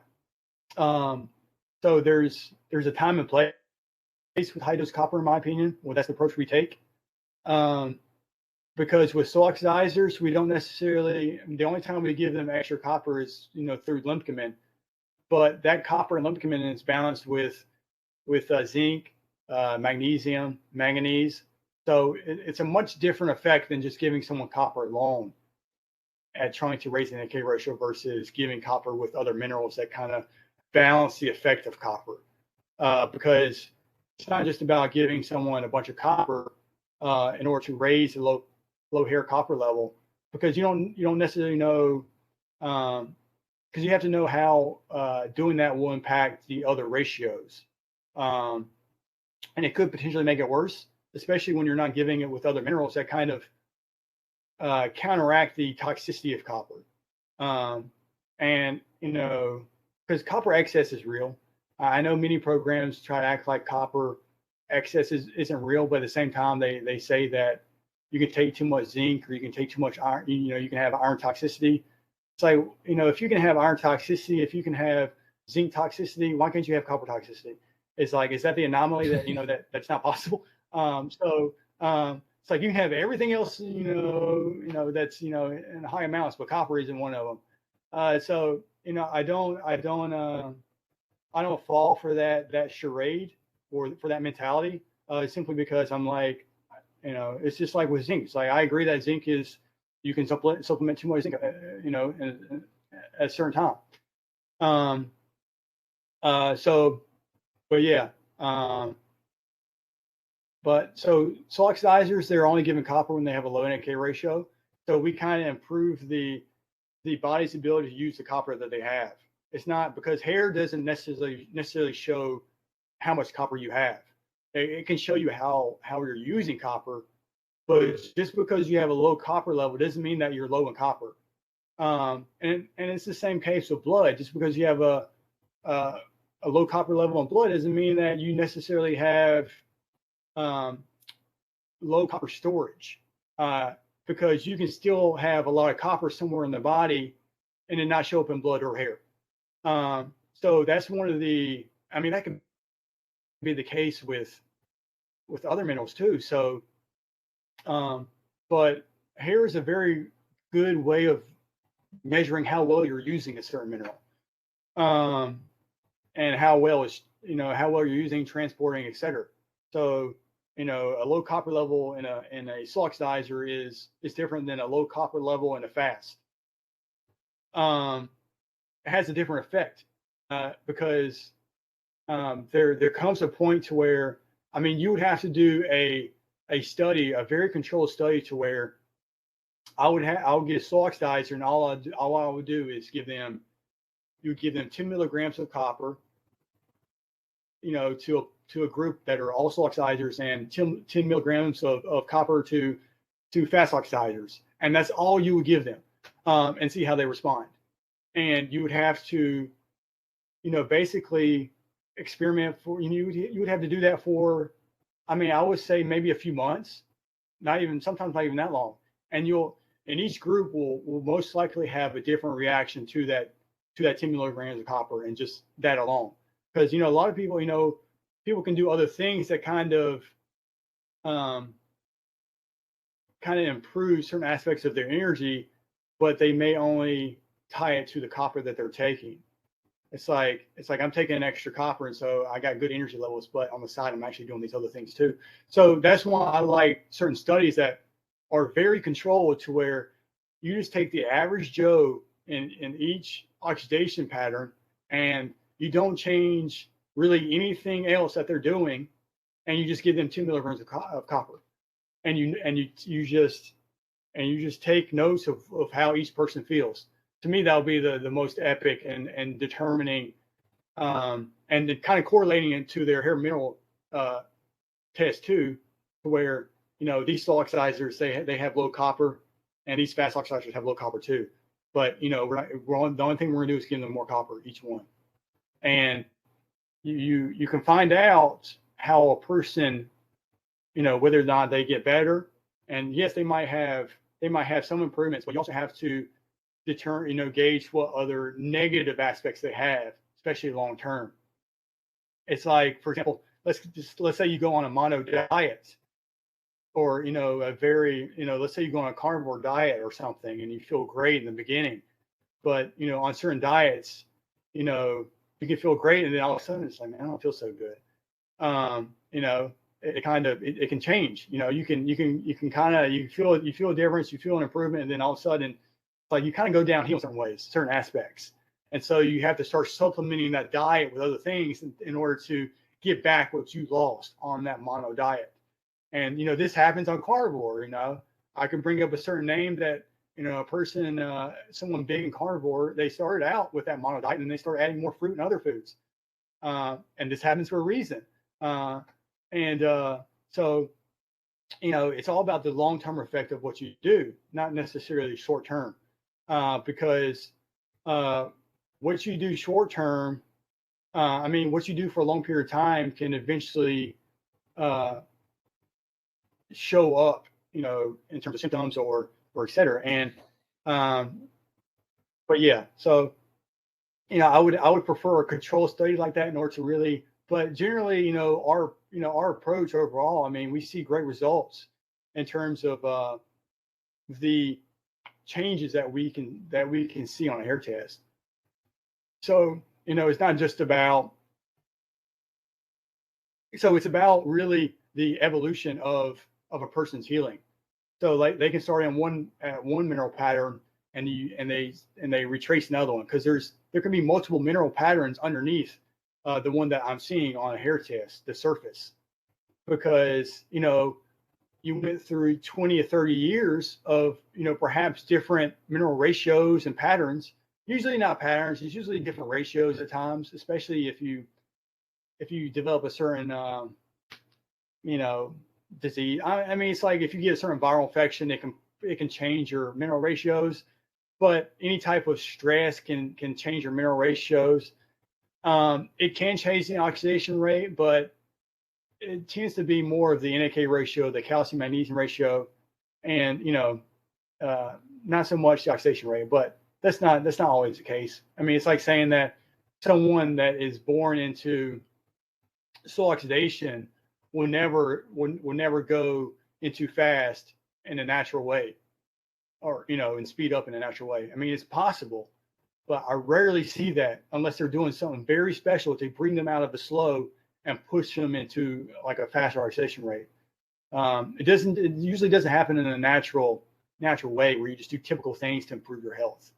So there's a time and place with high dose copper, in my opinion. Well, that's the approach we take. Because with soil oxidizers, we don't necessarily, the only time we give them extra copper is through limpcomin, but that copper and limpcomin is balanced with zinc, magnesium, manganese. So it's a much different effect than just giving someone copper alone at trying to raise the NK ratio versus giving copper with other minerals that kind of balance the effect of copper. Because it's not just about giving someone a bunch of copper in order to raise the low hair copper level, because you don't necessarily know, because you have to know how doing that will impact the other ratios, and it could potentially make it worse, especially when you're not giving it with other minerals that kind of counteract the toxicity of copper. And because copper excess is real. I know many programs try to act like copper excess isn't real, but at the same time they say that you can take too much zinc or you can take too much iron. You can have iron toxicity. It's like, if you can have iron toxicity, if you can have zinc toxicity, why can't you have copper toxicity? It's like, is that the anomaly that that's not possible? It's like you can have everything else, that's in high amounts, but copper isn't one of them. So I don't fall for that charade or for that mentality, simply because I'm like, it's just like with zinc. It's like I agree that zinc is, you can supplement too much zinc, at a certain time. But yeah. But so oxidizers, they're only giving copper when they have a low NK ratio. So we kind of improve the body's ability to use the copper that they have. It's not, because hair doesn't necessarily show how much copper you have. It can show you how you're using copper, but just because you have a low copper level doesn't mean that you're low in copper. And it's the same case with blood. Just because you have a low copper level in blood doesn't mean that you necessarily have low copper storage, because you can still have a lot of copper somewhere in the body and then not show up in blood or hair. So that's one of the, I mean, that could be the case with other minerals too. So, but hair is a very good way of measuring how well you're using a certain mineral, and how well it's, how well you're using, transporting, etc. So, a low copper level in a slow oxidizer is different than a low copper level in a fast. It has a different effect, because there comes a point to where, I mean, you would have to do a study, a very controlled study, to where I would get a slow oxidizer, and all I would do is give them 10 milligrams of copper, to a group that are all slow oxidizers, and 10 milligrams of copper to fast oxidizers, and that's all you would give them, and see how they respond. And you would have to, basically experiment for, you would have to do that for, I mean, I would say maybe a few months, sometimes not even that long. And each group will most likely have a different reaction to that 10 milligrams of copper, and just that alone. Because, a lot of people, people can do other things that kind of improve certain aspects of their energy, but they may only tie it to the copper that they're taking. It's like I'm taking an extra copper, and so I got good energy levels, but on the side I'm actually doing these other things too. So that's why I like certain studies that are very controlled, to where you just take the average Joe in each oxidation pattern, and you don't change really anything else that they're doing, and you just give them 2 milligrams of copper, and you just take notes of how each person feels. To me, that would be the most epic and determining, and kind of correlating it to their hair mineral test too, to where, these slow oxidizers, they have low copper, and these fast oxidizers have low copper too. But the only thing we're gonna do is give them more copper each one, and you can find out how a person, whether or not they get better. And yes, they might have some improvements, but you also have to gauge what other negative aspects they have, especially long term. It's like, for example, let's say you go on a mono diet, or let's say you go on a carnivore diet or something, and you feel great in the beginning, but on certain diets, you can feel great, and then all of a sudden it's like, man, I don't feel so good. It can change. You feel a difference, you feel an improvement, and then all of a sudden, it's like you kind of go downhill in certain ways, certain aspects. And so you have to start supplementing that diet with other things in order to get back what you lost on that mono diet. And this happens on carnivore. I can bring up a certain name that, a person, someone big in carnivore, they started out with that mono diet, and they started adding more fruit and other foods. And this happens for a reason. So, it's all about the long-term effect of what you do, not necessarily short-term, because what you do short-term, what you do for a long period of time can eventually show up, in terms of symptoms or et cetera. And, but yeah, so, I would prefer a control study like that in order to really, but generally, our approach overall, we see great results in terms of the changes that we can see on a hair test. So, it's not just about, so it's about really the evolution of a person's healing. So like they can start on one mineral pattern, and they retrace another one, because there can be multiple mineral patterns underneath the one that I'm seeing on a hair test, the surface, because you went through 20 or 30 years of perhaps different mineral ratios and patterns. Usually not patterns, it's usually different ratios at times, especially if you develop a certain disease. It's like if you get a certain viral infection, it can change your mineral ratios, but any type of stress can change your mineral ratios. It can change the oxidation rate, but it tends to be more of the NAK ratio, the calcium magnesium ratio, and not so much the oxidation rate. But that's not always the case. I mean, it's like saying that someone that is born into soil oxidation will never go into fast in a natural way, or and speed up in a natural way. I mean, it's possible, but I rarely see that unless they're doing something very special to bring them out of the slow and push them into like a faster oxidation rate. It usually doesn't happen in a natural way where you just do typical things to improve your health.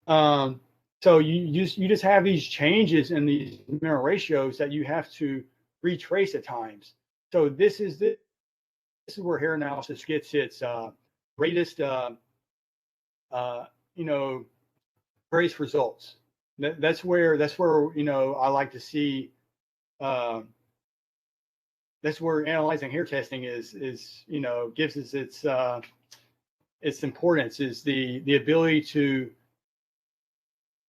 So you just have these changes in these mineral ratios that you have to retrace at times. So this is where hair analysis gets its greatest greatest results. That's where I like to see. That's where analyzing hair testing is gives us its importance, is the ability to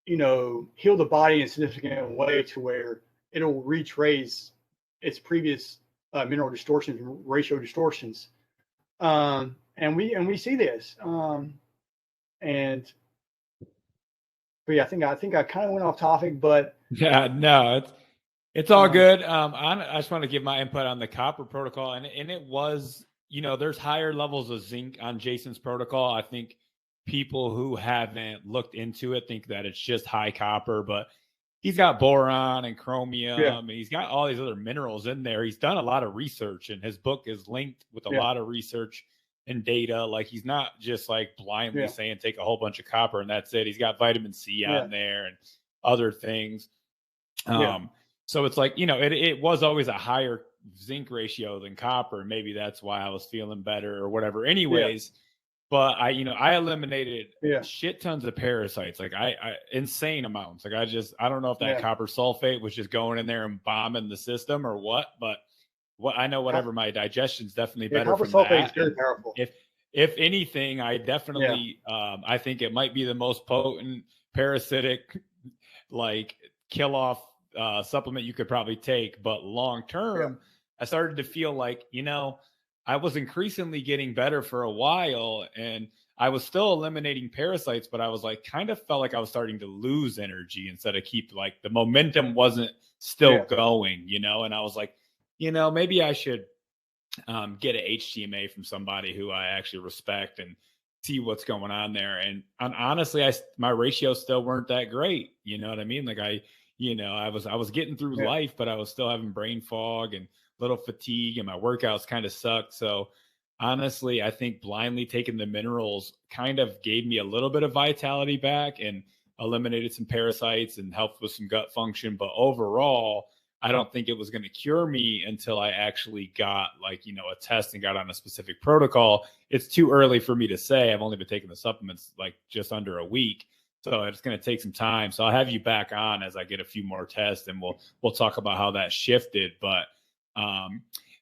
heal the body in a significant way to where it'll retrace its previous mineral distortions, ratio distortions, and we see this. But yeah, I think I kind of went off topic, but yeah, no, it's all good. I just want to give my input on the copper protocol, and it was, there's higher levels of zinc on Jason's protocol. I think people who haven't looked into it think that it's just high copper, but he's got boron and chromium, and he's got all these other minerals in there. He's done a lot of research, and his book is linked with a lot of research and data. Like, he's not just like blindly saying take a whole bunch of copper and that's it. He's got vitamin C on there and other things. So it's like, it was always a higher zinc ratio than copper. Maybe that's why I was feeling better or whatever. Anyways, but I eliminated shit tons of parasites, like I insane amounts. Like I don't know if that copper sulfate was just going in there and bombing the system or what, but I know whatever, my digestion's definitely better copper from sulfate that. is very powerful. If anything, I definitely I think it might be the most potent parasitic, like, kill off supplement you could probably take. But long term, I started to feel like, I was increasingly getting better for a while, and I was still eliminating parasites, but I was like, kind of felt like I was starting to lose energy instead of keep, like, the momentum wasn't still going, and I was like, maybe I should get an HTMA from somebody who I actually respect and see what's going on there. And honestly, my ratios still weren't that great. You know what I mean? Like, I was getting through life, but I was still having brain fog and little fatigue, and my workouts kind of sucked. So honestly, I think blindly taking the minerals kind of gave me a little bit of vitality back and eliminated some parasites and helped with some gut function. But overall, I don't think it was going to cure me until I actually got, like, a test and got on a specific protocol. It's too early for me to say. I've only been taking the supplements like just under a week. So it's going to take some time. So I'll have you back on as I get a few more tests, and we'll talk about how that shifted. But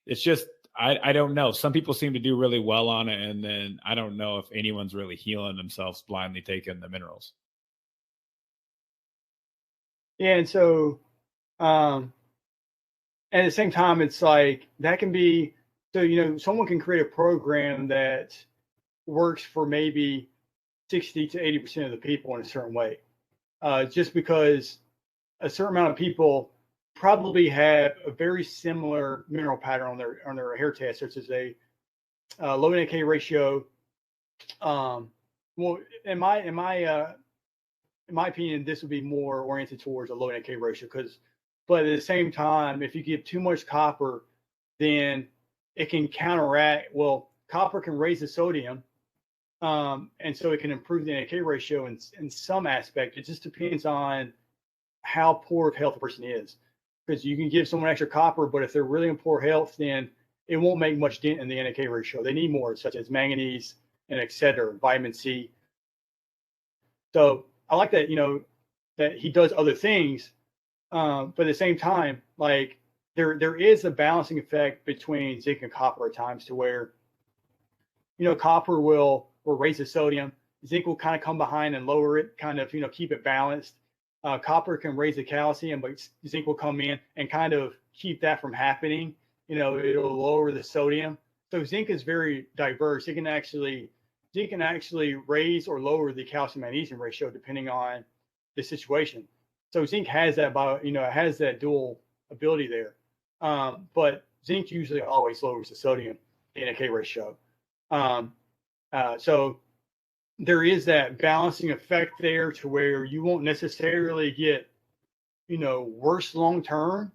it's just, I don't know. Some people seem to do really well on it, and then I don't know if anyone's really healing themselves blindly taking the minerals. Yeah, and so at the same time, it's like that can be, so someone can create a program that works for maybe 60 to 80% of the people in a certain way, just because a certain amount of people probably have a very similar mineral pattern on their hair test, such as a low NK ratio. Well, in my opinion, this would be more oriented towards a low NK ratio, but at the same time, if you give too much copper, then it can counteract. Well, copper can raise the sodium, and so it can improve the NK ratio in some aspect. It just depends on how poor of health a person is, because you can give someone extra copper, but if they're really in poor health, then it won't make much dent in the NK ratio. They need more, such as manganese and etc., vitamin C. So I like that, that he does other things, but at the same time, like, there is a balancing effect between zinc and copper at times, to where, copper will raise the sodium, zinc will kind of come behind and lower it, kind of, keep it balanced. Copper can raise the calcium, but zinc will come in and kind of keep that from happening. It'll lower the sodium. So zinc is very diverse. It can actually zinc can actually raise or lower the calcium magnesium ratio depending on the situation. So zinc has that it has that dual ability there. But zinc usually always lowers the sodium NK ratio. So there is that balancing effect there to where you won't necessarily get, worse long term,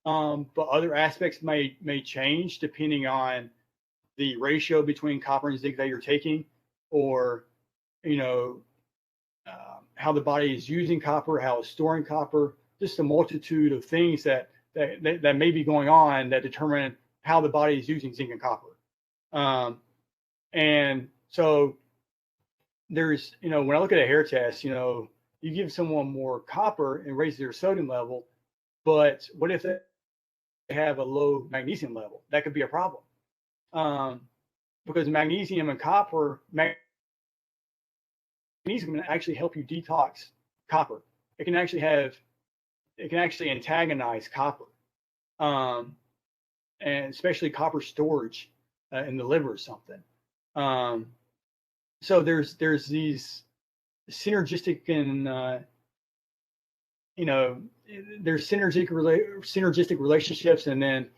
but other aspects may change depending on the ratio between copper and zinc that you're taking, or how the body is using copper, how it's storing copper, just a multitude of things that may be going on that determine how the body is using zinc and copper. And so there's, when I look at a hair test, you give someone more copper and raise their sodium level, but what if they have a low magnesium level? That could be a problem. Because magnesium and copper, magnesium can actually help you detox copper. It can actually antagonize copper, and especially copper storage in the liver or something. So there's these synergistic and there's synergistic relationships, and then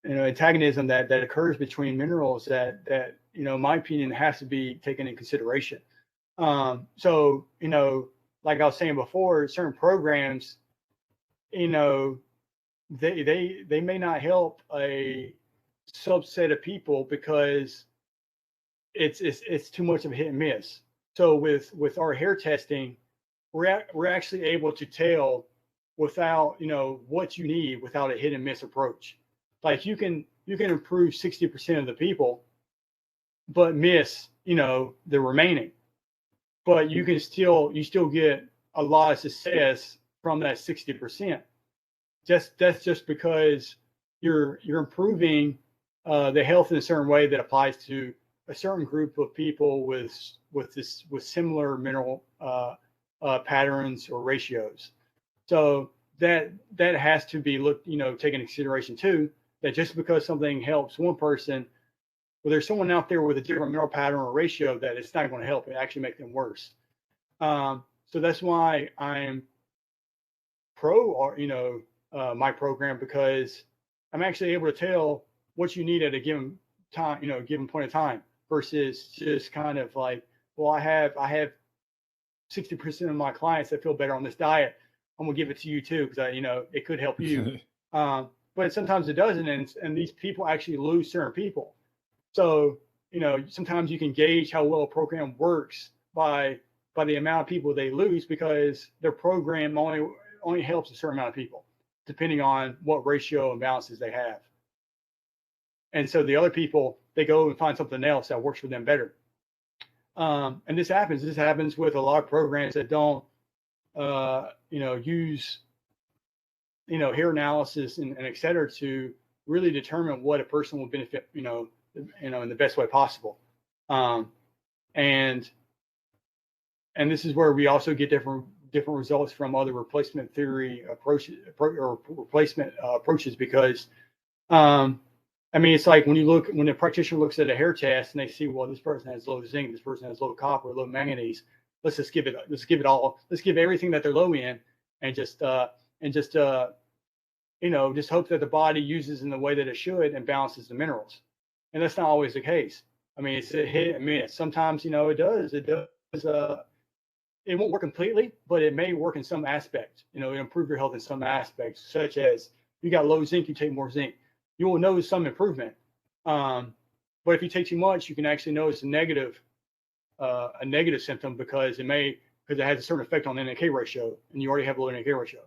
antagonism that occurs between minerals that in my opinion has to be taken in consideration. So like I was saying before, certain programs, they may not help a subset of people because it's too much of a hit and miss. So with our hair testing, we're actually able to tell without what you need without a hit and miss approach. Like you can improve 60% of the people, but miss the remaining. But you still get a lot of success from that 60%. That's just because you're improving the health in a certain way that applies to a certain group of people with similar mineral patterns or ratios. So that has to be taken into consideration too. That just because something helps one person, well, there's someone out there with a different mineral pattern or ratio that it's not going to help. It actually make them worse. So that's why I'm pro, my program, because I'm actually able to tell what you need at a given time, given point of time, versus just kind of like, well, I have 60% of my clients that feel better on this diet. I'm gonna give it to you too because it could help you. But sometimes it doesn't, and these people actually lose certain people. So sometimes you can gauge how well a program works by the amount of people they lose, because their program only helps a certain amount of people, depending on what ratio and balances they have. And so the other people, they go and find something else that works for them better. And this happens with a lot of programs that don't use hair analysis and et cetera to really determine what a person will benefit in the best way possible. And this is where we also get different results from other replacement theory approaches or replacement approaches, because it's like when a practitioner looks at a hair test and they see, well, this person has low zinc, this person has low copper, low manganese. Let's give everything that they're low in, and just hope that the body uses in the way that it should and balances the minerals. And that's not always the case. It's a hit and miss. Sometimes, it does. It won't work completely, but it may work in some aspect. It'll improve your health in some aspects, such as you got low zinc, you take more zinc. You will notice some improvement. But if you take too much, you can actually notice a negative symptom, because it has a certain effect on the NK ratio, and you already have a low NK ratio.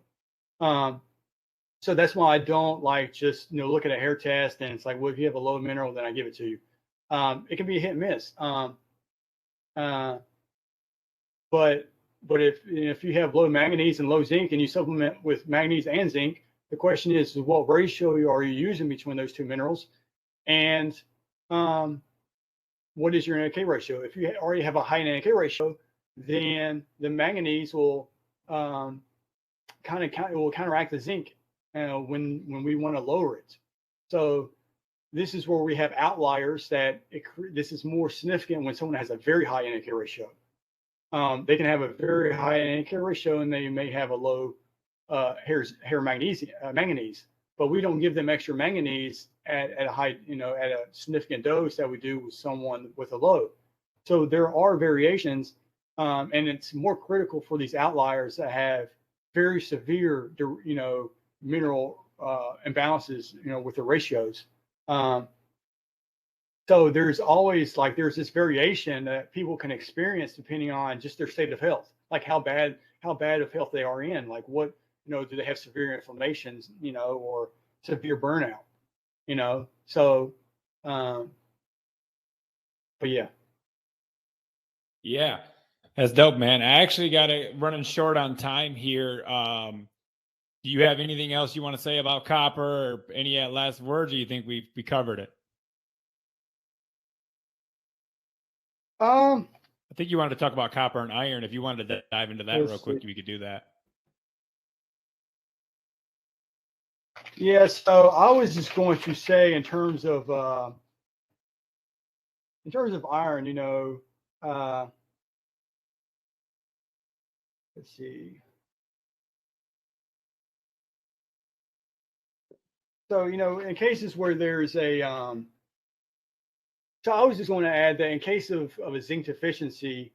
So that's why I don't like just look at a hair test and it's like, well, if you have a low mineral, then I give it to you. It can be a hit and miss. But if you have low manganese and low zinc and you supplement with manganese and zinc, the question is what ratio are you using between those two minerals, and what is your NK ratio? If you already have a high NK ratio, then the manganese will counteract the zinc when we want to lower it. So this is where we have outliers this is more significant when someone has a very high NAK ratio. They can have a very high NAK ratio and they may have a low hair manganese, but we don't give them extra manganese at a high, at a significant dose that we do with someone with a low. So there are variations, and it's more critical for these outliers that have very severe, mineral imbalances, with the ratios. So there's always there's this variation that people can experience depending on just their state of health, like how bad of health they are in, like what, do they have severe inflammations, or severe burnout, so, but yeah. Yeah, that's dope, man. I actually got it running short on time here. Do you have anything else you want to say about copper, or any last words, or you think we covered it? I think you wanted to talk about copper and iron. If you wanted to dive into that real quick, we could do that. Yeah, so I was just going to say in terms of iron, let's see. So, in cases where there's a, so I was just going to add that in case of a zinc deficiency,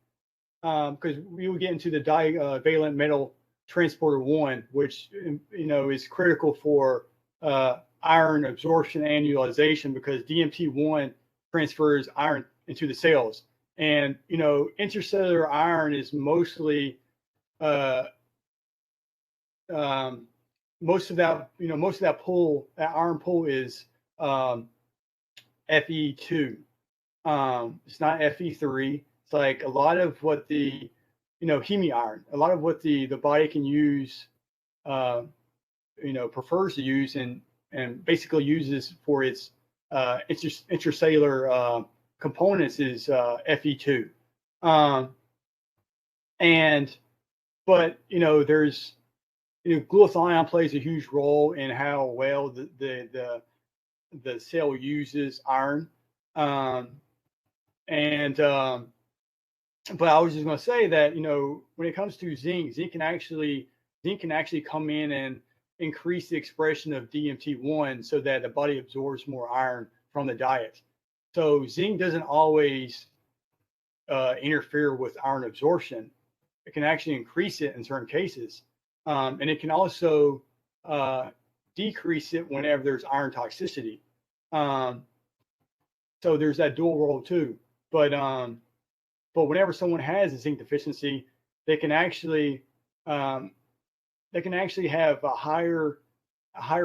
because we would get into the divalent metal transporter 1, which, is critical for iron absorption and utilization, because DMT1 transfers iron into the cells. And, intracellular iron is mostly, most of that iron pull is Fe2. It's not Fe3. It's like a lot of what the, heme iron, a lot of what the body can use, prefers to use and basically uses for its intracellular components is Fe2. But there's, glutathione plays a huge role in how well the cell uses iron. But I was just going to say that, when it comes to zinc can actually come in and increase the expression of DMT1 so that the body absorbs more iron from the diet. So zinc doesn't always interfere with iron absorption. It can actually increase it in certain cases. And it can also decrease it whenever there's iron toxicity. So there's that dual role too. But whenever someone has a zinc deficiency, they can actually have a higher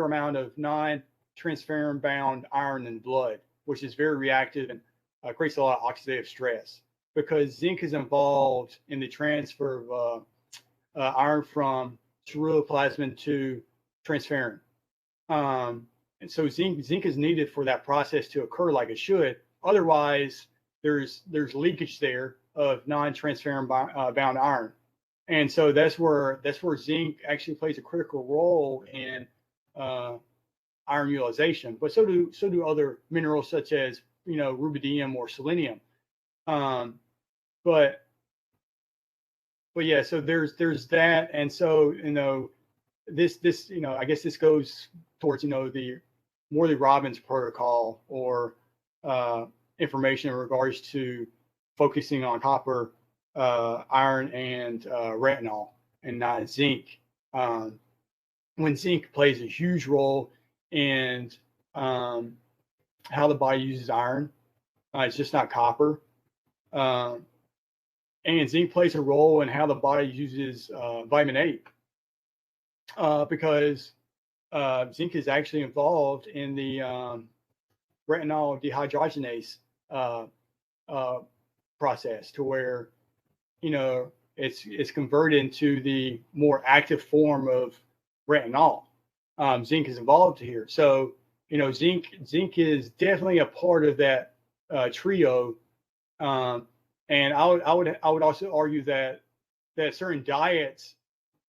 amount of non-transferrin bound iron in blood, which is very reactive and creates a lot of oxidative stress, because zinc is involved in the transfer of iron from ceruloplasmin to transferrin. And so zinc is needed for that process to occur like it should. Otherwise, there's leakage there of non-transferrin bound iron. And so that's where zinc actually plays a critical role in iron utilization. But so do other minerals such as rubidium or selenium. But yeah, so there's that, and so this I guess this goes towards the Morley-Robbins protocol, or information in regards to focusing on copper, iron, and retinol, and not zinc. When zinc plays a huge role in how the body uses iron, it's just not copper. And zinc plays a role in how the body uses vitamin A, because zinc is actually involved in the retinol dehydrogenase process, to where it's converted into the more active form of retinol. Zinc is involved here, so zinc is definitely a part of that trio. And I would also argue that certain diets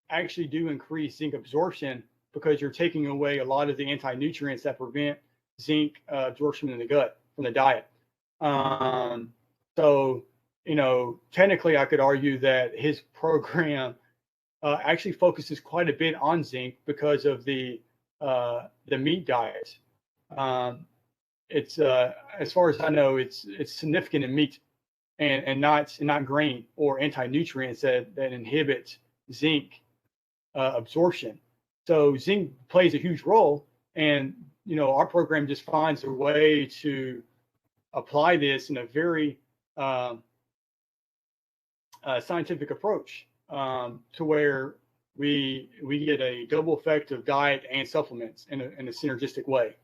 actually do increase zinc absorption, because you're taking away a lot of the anti-nutrients that prevent zinc absorption in the gut from the diet. So, technically I could argue that his program actually focuses quite a bit on zinc because of the meat diet. It's as far as I know, it's significant in meat and not grain or anti-nutrients that inhibit zinc absorption. So zinc plays a huge role, and our program just finds a way to apply this in a very scientific approach to where we get a double effect of diet and supplements in a synergistic way.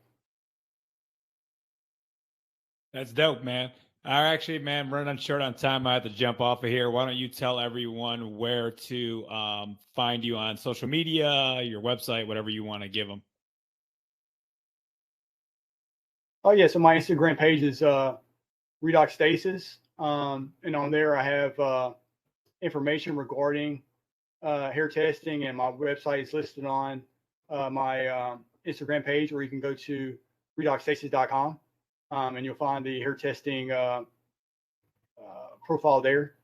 That's dope, man. All right, actually, man, running short on time. I have to jump off of here. Why don't you tell everyone where to find you on social media, your website, whatever you want to give them? Oh yeah, so my Instagram page is Redox Stasis, and on there I have information regarding hair testing, and my website is listed on my Instagram page, or you can go to redoxstasis.com. And you'll find the hair testing profile there.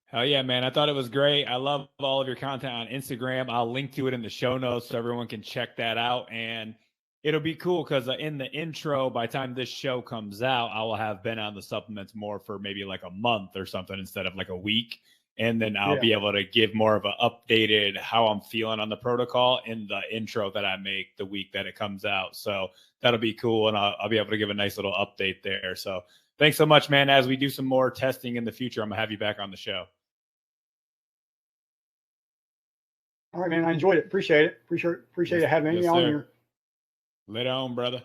Hell yeah, man. I thought it was great. I love all of your content on Instagram. I'll link to it in the show notes so everyone can check that out. And it'll be cool because in the intro, by the time this show comes out, I will have been on the supplements more for maybe like a month or something instead of like a week. And then I'll be able to give more of an updated how I'm feeling on the protocol in the intro that I make the week that it comes out. So that'll be cool. And I'll be able to give a nice little update there. So thanks so much, man. As we do some more testing in the future, I'm going to have you back on the show. All right, man. I enjoyed it. Appreciate it. Appreciate it having me on here. Later on, brother.